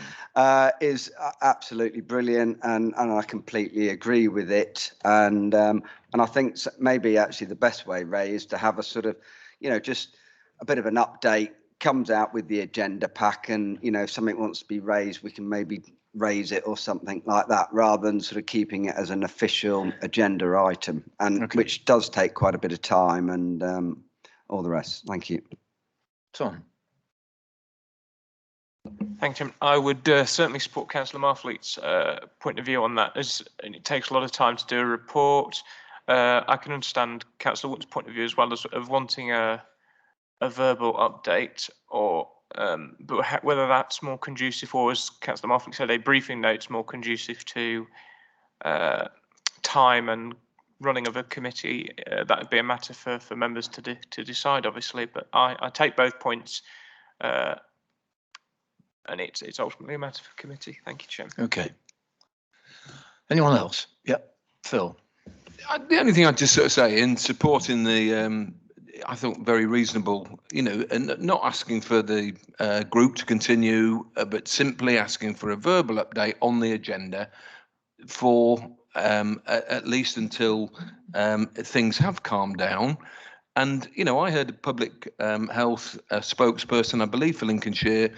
Is absolutely brilliant, and I completely agree with it. And I think maybe actually the best way, Ray, is to have a sort of, just a bit of an update. Comes out with the agenda pack, and if something wants to be raised, we can maybe raise it or something like that, rather than sort of keeping it as an official agenda item, and which does take quite a bit of time and all the rest. Thank you. Tom. Thank you. I would certainly support Councillor Marfleet's point of view on that, as it takes a lot of time to do a report. I can understand Councillor Wootton's point of view as well, as of wanting a verbal update, or but whether that's more conducive, or as Councillor Marfleet said, a briefing note's more conducive to time and running of a committee, that would be a matter for members to decide, obviously. But I take both points, and it's ultimately a matter for committee. Thank you, Chairman. Okay. Anyone else? Yep, Phil. The only thing I'd just sort of say in supporting the, I thought very reasonable, and not asking for the group to continue, but simply asking for a verbal update on the agenda for at least until things have calmed down. And, I heard a public health spokesperson, I believe for Lincolnshire,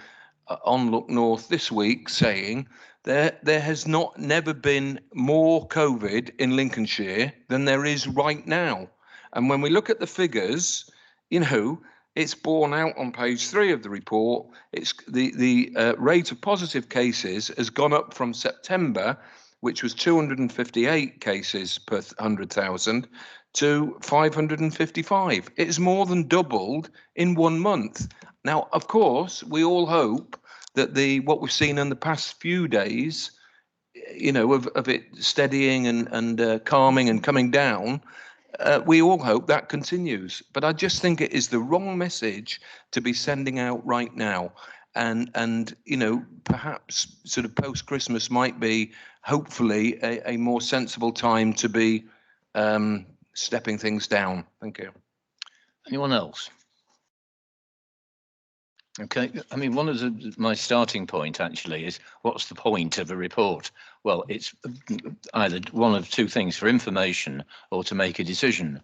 on Look North this week saying there has never been more COVID in Lincolnshire than there is right now. And when we look at the figures, it's borne out on page 3 of the report. It's the rate of positive cases has gone up from September, which was 258 cases per 100,000, to 555. It's more than doubled in 1 month. Now, of course, we all hope that what we've seen in the past few days, of it steadying and calming and coming down, we all hope that continues. But I just think it is the wrong message to be sending out right now. And perhaps sort of post-Christmas might be, hopefully, a more sensible time to be stepping things down. Thank you. Anyone else? Okay, I mean, my starting point actually is, what's the point of a report? Well, it's either one of two things: for information or to make a decision.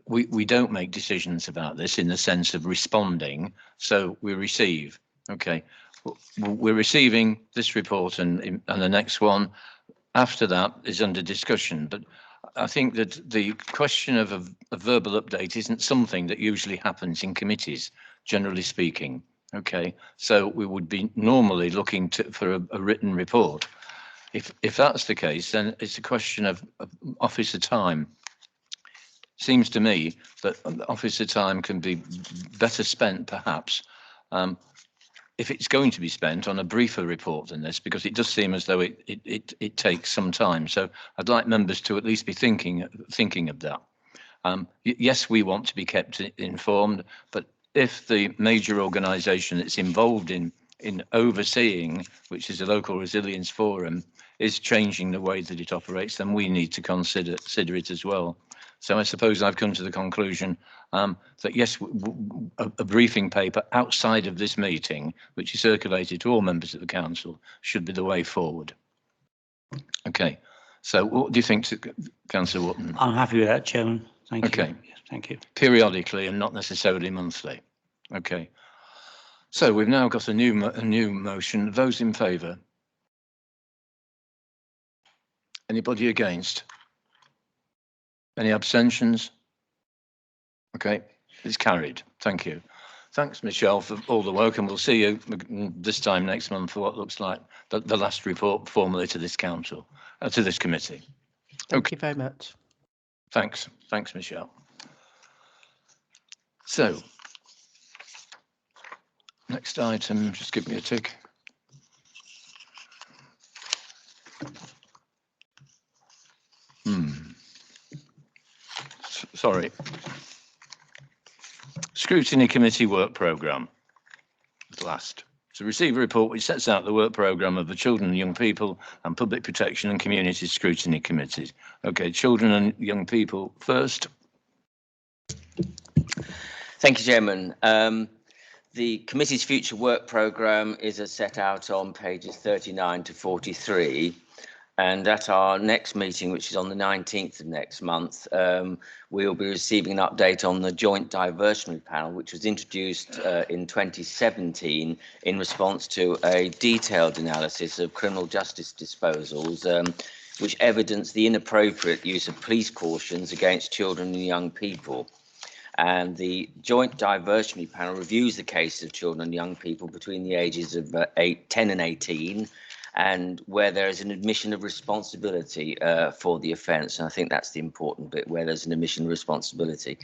We don't make decisions about this in the sense of responding, so we receive. Okay, we're receiving this report, and the next one after that is under discussion. But I think that the question of a verbal update isn't something that usually happens in committees, generally speaking. Okay, so we would be normally looking for a written report. If that's the case, then it's a question of officer time. Seems to me that officer time can be better spent, perhaps, if it's going to be spent on a briefer report than this, because it does seem as though it takes some time. So I'd like members to at least be thinking of that. Yes, we want to be kept informed, but if the major organisation that's involved in overseeing, which is the Local Resilience Forum, is changing the way that it operates, then we need to consider it as well. So I suppose I've come to the conclusion that yes, a briefing paper outside of this meeting, which is circulated to all members of the council, should be the way forward. Okay, so what do you think, Councillor Wootton? I'm happy with that, Chairman. Thank you. Okay, yes, thank you. Periodically and not necessarily monthly. Okay, so we've now got a new motion. Those in favour? Anybody against? Any abstentions? Okay, it's carried. Thank you. Thanks, Michelle, for all the work, and we'll see you this time next month for what looks like the last report formally to this council, to this committee. Thank you very much. Thanks, Michelle. So, next item, just give me a tick. Sorry. Scrutiny Committee Work Programme. Last. to receive a report which sets out the work programme of the Children and Young People and Public Protection and Community Scrutiny Committees. Okay, Children and Young People first. Thank you, Chairman. The committee's future work programme is as set out on pages 39 to 43. And at our next meeting, which is on the 19th of next month, we'll be receiving an update on the Joint Diversionary Panel, which was introduced in 2017 in response to a detailed analysis of criminal justice disposals, which evidenced the inappropriate use of police cautions against children and young people. And the Joint Diversionary Panel reviews the cases of children and young people between the ages of 10 and 18, and where there is an admission of responsibility for the offence. And I think that's the important bit, where there's an admission of responsibility.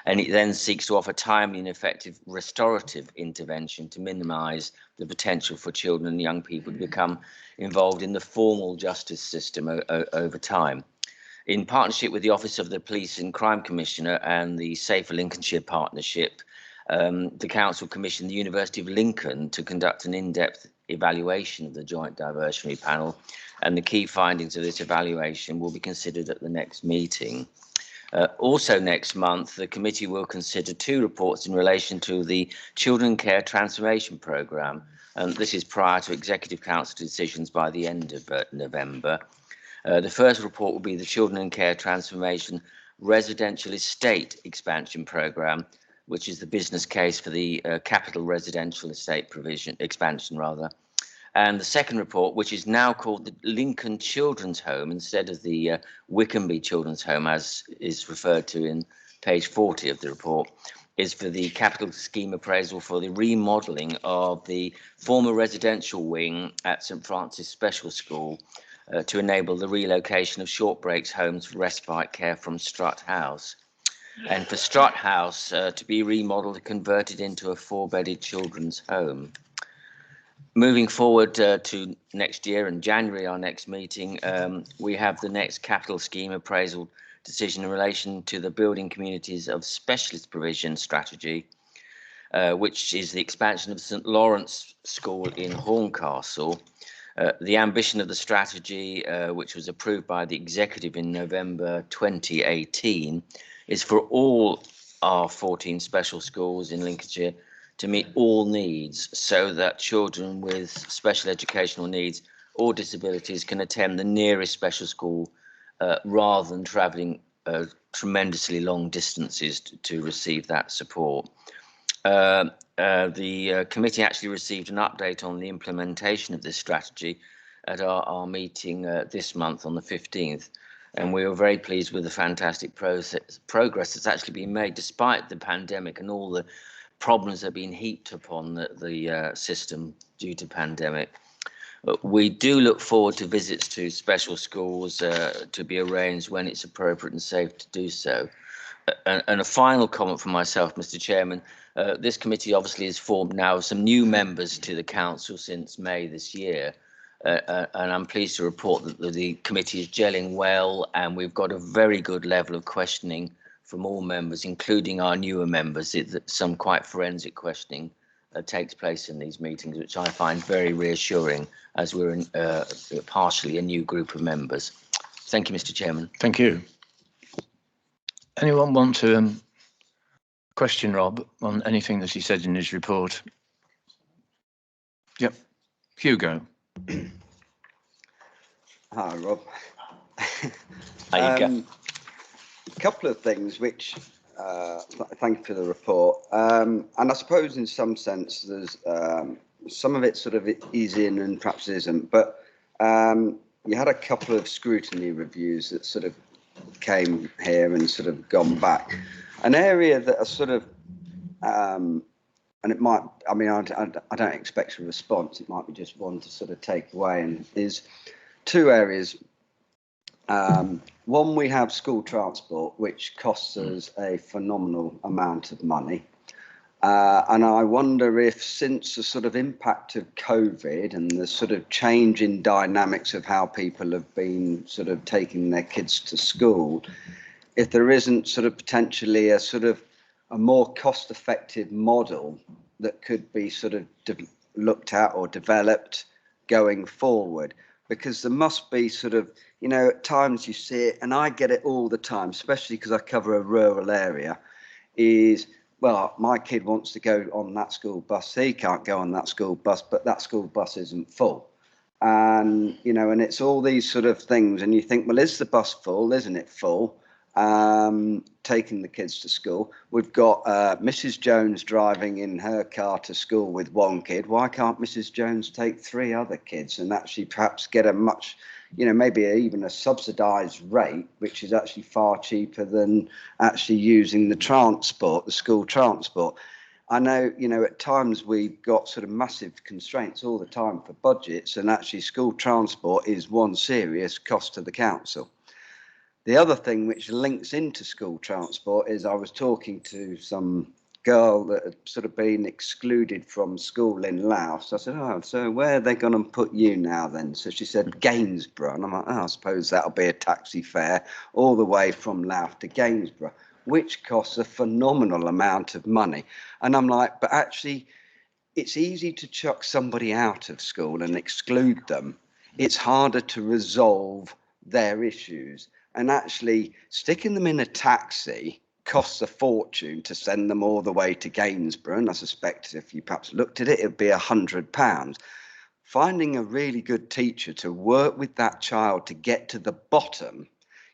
And it then seeks to offer timely and effective restorative intervention to minimise the potential for children and young people to become involved in the formal justice system over time. In partnership with the Office of the Police and Crime Commissioner and the Safer Lincolnshire Partnership, the Council commissioned the University of Lincoln to conduct an in-depth evaluation of the Joint Diversionary Panel, and the key findings of this evaluation will be considered at the next meeting. Also next month, the committee will consider 2 reports in relation to the Children Care Transformation Programme, and this is prior to Executive Council decisions by the end of November. The first report will be the Children in Care Transformation Residential Estate Expansion Programme, which is the business case for the capital residential estate expansion. And the second report, which is now called the Lincoln Children's Home instead of the Wickenby Children's Home, as is referred to in page 40 of the report, is for the capital scheme appraisal for the remodelling of the former residential wing at St Francis Special School to enable the relocation of short breaks homes for respite care from Strutt House. And for Strutt House to be remodelled and converted into a 4-bedded children's home. Moving forward to next year, in January, our next meeting, we have the next capital scheme appraisal decision in relation to the Building Communities of Specialist Provision strategy, which is the expansion of St Lawrence School in Horncastle. The ambition of the strategy, which was approved by the Executive in November 2018, is for all our 14 special schools in Lincolnshire to meet all needs, so that children with special educational needs or disabilities can attend the nearest special school rather than travelling tremendously long distances to receive that support. The committee actually received an update on the implementation of this strategy at our meeting this month on the 15th. And we were very pleased with the fantastic progress that's actually been made despite the pandemic and all the problems that have been heaped upon the system due to pandemic. We do look forward to visits to special schools to be arranged when it's appropriate and safe to do so. And a final comment from myself, Mr. Chairman. This committee obviously has formed now some new members to the council since May this year. And I'm pleased to report that the committee is gelling well, and we've got a very good level of questioning from all members, including our newer members. Some quite forensic questioning takes place in these meetings, which I find very reassuring as we're partially a new group of members. Thank you, Mr. Chairman. Thank you. Anyone want to question Rob on anything that he said in his report? Yep, Hugo. Hi, Rob. There you go. A couple of things which, thank you for the report. And I suppose in some sense there's some of it sort of is in and perhaps isn't, but you had a couple of scrutiny reviews that sort of came here and sort of gone back. An area that are sort of, and it might, I mean, I don't expect a response, it might be just one to sort of take away, and is 2 areas. One, we have school transport, which costs us a phenomenal amount of money. And I wonder if, since the sort of impact of COVID and the sort of change in dynamics of how people have been sort of taking their kids to school, if there isn't sort of potentially a sort of a more cost-effective model that could be sort of looked at or developed going forward? Because there must be sort of, you know, at times you see it, and I get it all the time, especially because I cover a rural area, is, well, my kid wants to go on that school bus, he can't go on that school bus, but that school bus isn't full. And, you know, and it's all these sort of things, and you think, well, is the bus full? Isn't it full? Taking the kids to school. We've got Mrs. Jones driving in her car to school with one kid. Why can't Mrs. Jones take 3 other kids and actually perhaps get a much, you know, maybe even a subsidised rate, which is actually far cheaper than actually using the transport, the school transport? I know, you know, at times we've got sort of massive constraints all the time for budgets, and actually school transport is one serious cost to the council. The other thing which links into school transport is I was talking to some girl that had sort of been excluded from school in Laos. I said, oh, so where are they going to put you now then? So she said, Gainsborough. And I'm like, oh, I suppose that'll be a taxi fare all the way from Laos to Gainsborough, which costs a phenomenal amount of money. And I'm like, but actually, it's easy to chuck somebody out of school and exclude them. It's harder to resolve their issues. And actually, sticking them in a taxi costs a fortune to send them all the way to Gainsborough. And I suspect if you perhaps looked at it, it'd be £100. Finding a really good teacher to work with that child to get to the bottom,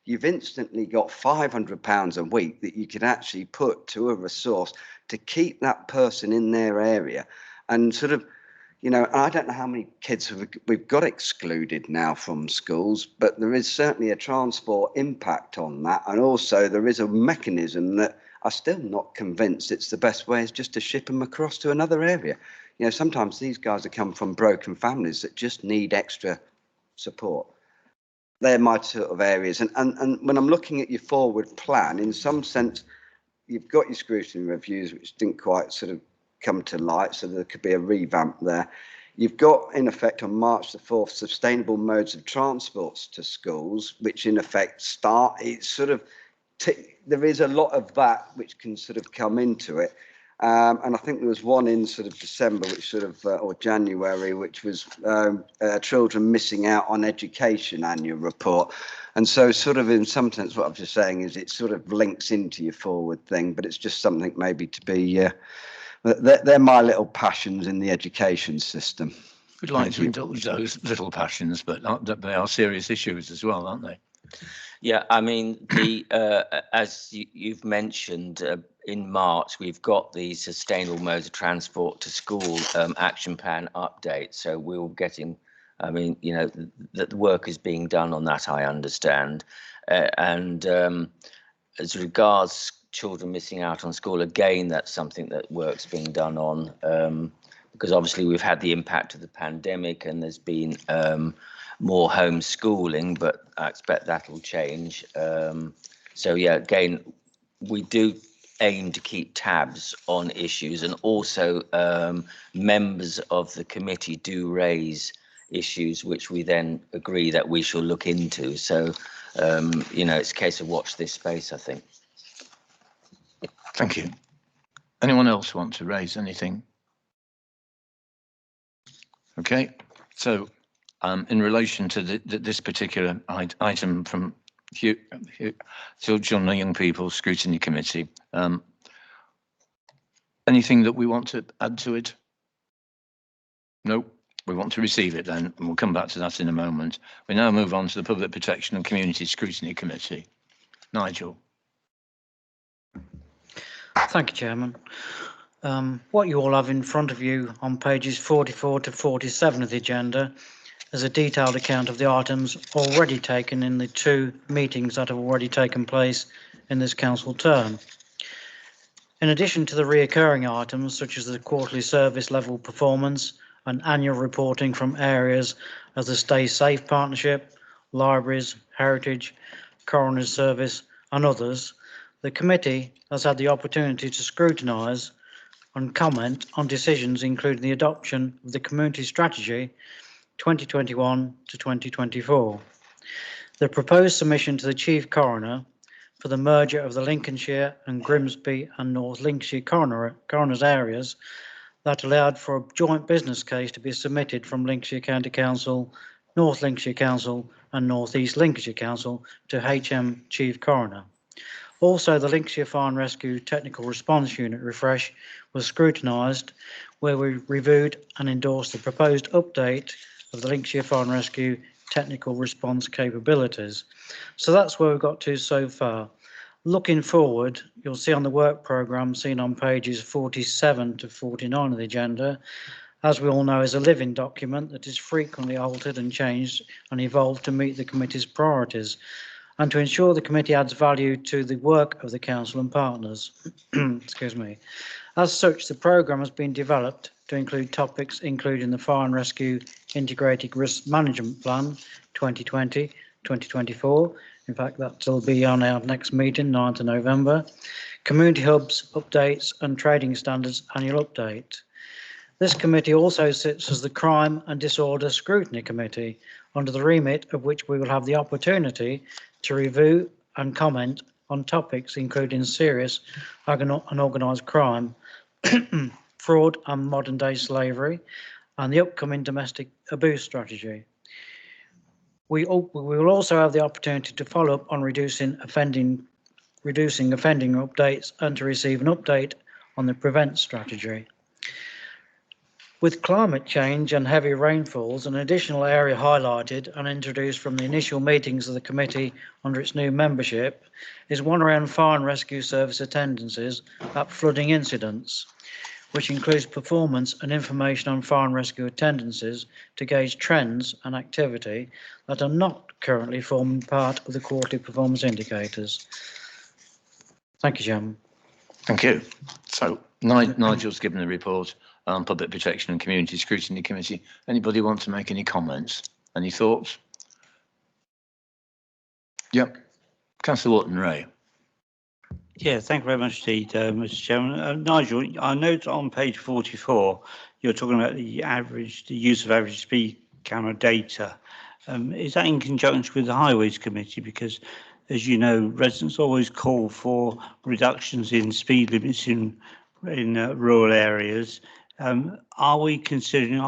you've instantly got £500 a week that you could actually put to a resource to keep that person in their area. And sort of, you know, I don't know how many kids we've got excluded now from schools, but there is certainly a transport impact on that. And also there is a mechanism that I'm still not convinced it's the best way, is just to ship them across to another area. You know, sometimes these guys have come from broken families that just need extra support. They're my sort of areas. And when I'm looking at your forward plan, in some sense, you've got your scrutiny reviews, which didn't quite sort of come to light, so there could be a revamp there. You've got, in effect, on March the 4th, sustainable modes of transports to schools, which in effect start, it's sort of, there is a lot of that which can sort of come into it. And I think there was one in sort of December, which sort of, or January, which was children missing out on education annual report. And so sort of in some sense, what I'm just saying is it sort of links into your forward thing, but it's just something maybe to be, they're my little passions in the education system. We'd like to indulge those little passions, but they are serious issues as well, aren't they? Yeah, I mean, as you've mentioned, in March, we've got the Sustainable Modes of Transport to School Action Plan update. So we're getting, I mean, you know, the work is being done on that, I understand. And as regards children missing out on school, again, that's something that work's being done on, because obviously we've had the impact of the pandemic and there's been more homeschooling, but I expect that'll change. So yeah, again, we do aim to keep tabs on issues, and also members of the committee do raise issues which we then agree that we shall look into. So, you know, it's a case of watch this space, I think. Thank you. Anyone else want to raise anything? Okay, so in relation to this particular item from Children and Young People Scrutiny Committee, anything that we want to add to it? No, we want to receive it then, and we'll come back to that in a moment. We now move on to the Public Protection and Community Scrutiny Committee. Nigel. Thank you, Chairman. What you all have in front of you on pages 44 to 47 of the agenda is a detailed account of the items already taken in the 2 meetings that have already taken place in this council term. In addition to the reoccurring items such as the quarterly service level performance and annual reporting from areas as the Stay Safe Partnership, libraries, heritage, coroner's service and others, the committee has had the opportunity to scrutinise and comment on decisions including the adoption of the Community Strategy 2021 to 2024, the proposed submission to the Chief Coroner for the merger of the Lincolnshire and Grimsby and North Lincolnshire coroner's areas, that allowed for a joint business case to be submitted from Lincolnshire County Council, North Lincolnshire Council and North East Lincolnshire Council to HM Chief Coroner. Also, the Lincolnshire Fire and Rescue Technical Response Unit refresh was scrutinised, where we reviewed and endorsed the proposed update of the Lincolnshire Fire and Rescue technical response capabilities. So that's where we've got to so far. Looking forward, you'll see on the work programme seen on pages 47 to 49 of the agenda, as we all know, is a living document that is frequently altered and changed and evolved to meet the committee's priorities and to ensure the committee adds value to the work of the council and partners. Excuse me. As such, the programme has been developed to include topics including the Fire and Rescue Integrated Risk Management Plan 2020-2024. In fact, that will be on our next meeting, 9th of November. Community hubs, updates and trading standards annual update. This committee also sits as the Crime and Disorder Scrutiny Committee, under the remit of which we will have the opportunity to review and comment on topics including serious and organised crime, fraud and modern day slavery, and the upcoming domestic abuse strategy. We will also have the opportunity to follow up on reducing offending updates and to receive an update on the prevent strategy. With climate change and heavy rainfalls, an additional area highlighted and introduced from the initial meetings of the committee under its new membership is one around fire and rescue service attendances at flooding incidents, which includes performance and information on fire and rescue attendances to gauge trends and activity that are not currently forming part of the quarterly performance indicators. Thank you, Chairman. Thank you. So Nigel's given the report on Public Protection and Community Scrutiny Committee. Anybody want to make any comments? Any thoughts? Yep. Councillor Wharton-Ray. Yeah, thank you very much indeed, Mr. Chairman. Nigel, I note on page 44, you're talking about the use of average speed camera data. Is that in conjunction with the Highways Committee? Because, as you know, residents always call for reductions in speed limits in rural areas. Are you considering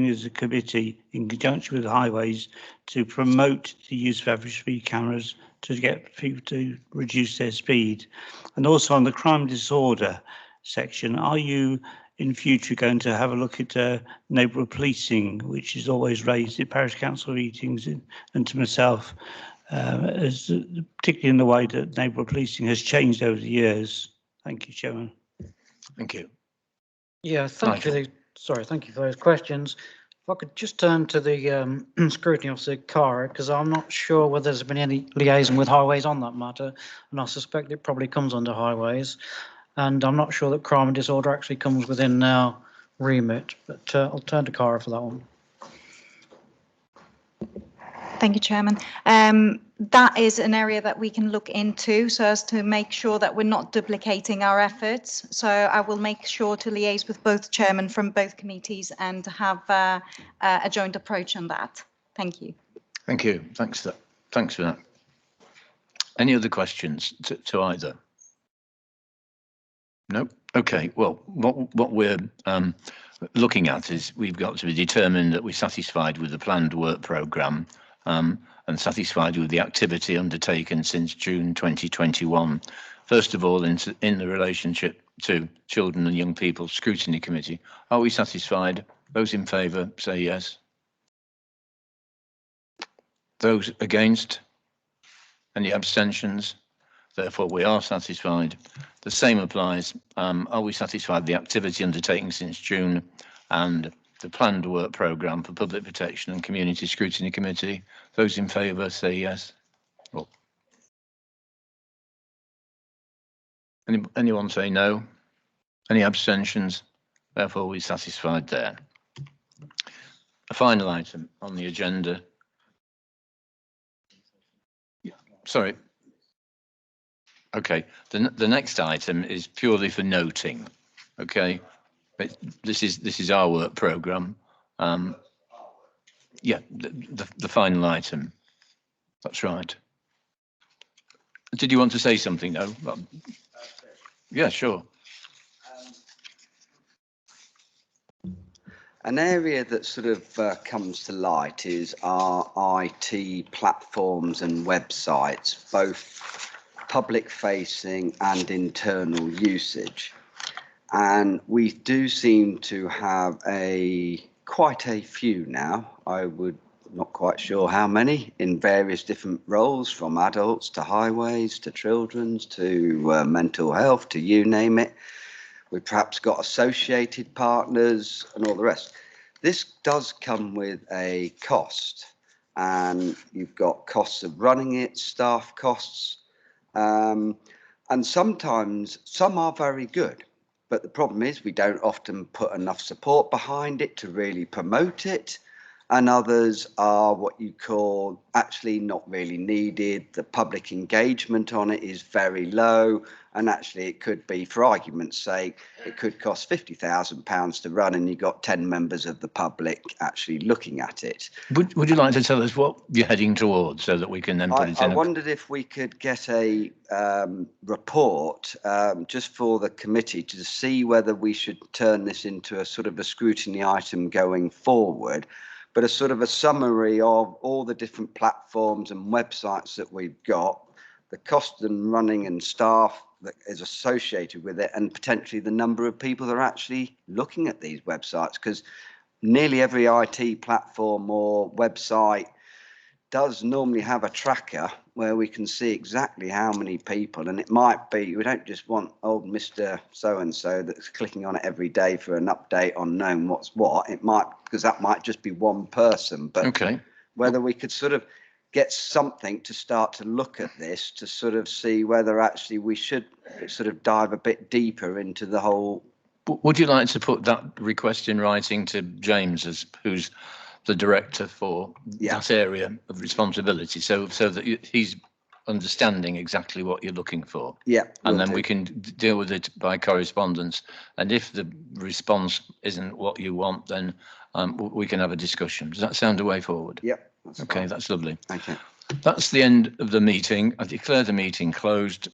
as a committee, in conjunction with the highways, to promote the use of average speed cameras to get people to reduce their speed? And also on the crime disorder section, are you in future going to have a look at neighbourhood policing, which is always raised at parish council meetings and to myself, particularly in the way that neighbourhood policing has changed over the years? Thank you, Chairman. Thank you. Yeah, thank you for those questions. If I could just turn to the scrutiny officer, Cara, because I'm not sure whether there's been any liaison with highways on that matter, and I suspect it probably comes under highways. And I'm not sure that crime and disorder actually comes within our remit, but I'll turn to Cara for that one. Thank you, Chairman. That is an area that we can look into so as to make sure that we're not duplicating our efforts. So I will make sure to liaise with both chairmen from both committees and have a joint approach on that. Thank you. Thank you. Thanks for that. Any other questions to either? No? Okay. Well, what we're looking at is we've got to be determined that we're satisfied with the planned work programme and satisfied with the activity undertaken since June 2021. First of all, in the relationship to Children and Young People Scrutiny Committee, are we satisfied? Those in favour say yes. Those against? Any abstentions? Therefore, we are satisfied. The same applies. Are we satisfied with the activity undertaken since June and the planned work programme for Public Protection and Community Scrutiny Committee? Those in favour say yes. Oh. Anyone say no? Any abstentions? Therefore, we're satisfied there. A final item on the agenda. Sorry. Okay, the next item is purely for noting. Okay, but this is our work programme. Yeah, the final item. That's right. Did you want to say something? No. Yeah, sure. An area that sort of comes to light is our IT platforms and websites, both public facing and internal usage. And we do seem to have quite a few now. I would not quite sure how many, in various different roles, from adults to highways to children's to mental health to you name it. We've perhaps got associated partners and all the rest. This does come with a cost, and you've got costs of running it, staff costs, and sometimes some are very good. But the problem is we don't often put enough support behind it to really promote it. And others are what you call actually not really needed. The public engagement on it is very low. And actually it could be, for argument's sake, it could cost £50,000 to run and you've got 10 members of the public actually looking at it. Would you like to tell us what you're heading towards so that we can then put it in? I wondered if we could get a report just for the committee to see whether we should turn this into a sort of a scrutiny item going forward, but a sort of a summary of all the different platforms and websites that we've got, the cost and running and staff that is associated with it, and potentially the number of people that are actually looking at these websites, because nearly every IT platform or website does normally have a tracker where we can see exactly how many people, and it might be, we don't just want old Mr. So-and-so that's clicking on it every day for an update on knowing what's what. It might, because that might just be one person, but okay, whether we could sort of get something to start to look at this to sort of see whether actually we should sort of dive a bit deeper into the whole. Would you like to put that request in writing to James, who's the director for that area of responsibility, so that he's understanding exactly what you're looking for? Yeah. And then we can deal with it by correspondence. And if the response isn't what you want, then we can have a discussion. Does that sound a way forward? Yep. Okay, that's lovely. Okay. That's the end of the meeting. I declare the meeting closed.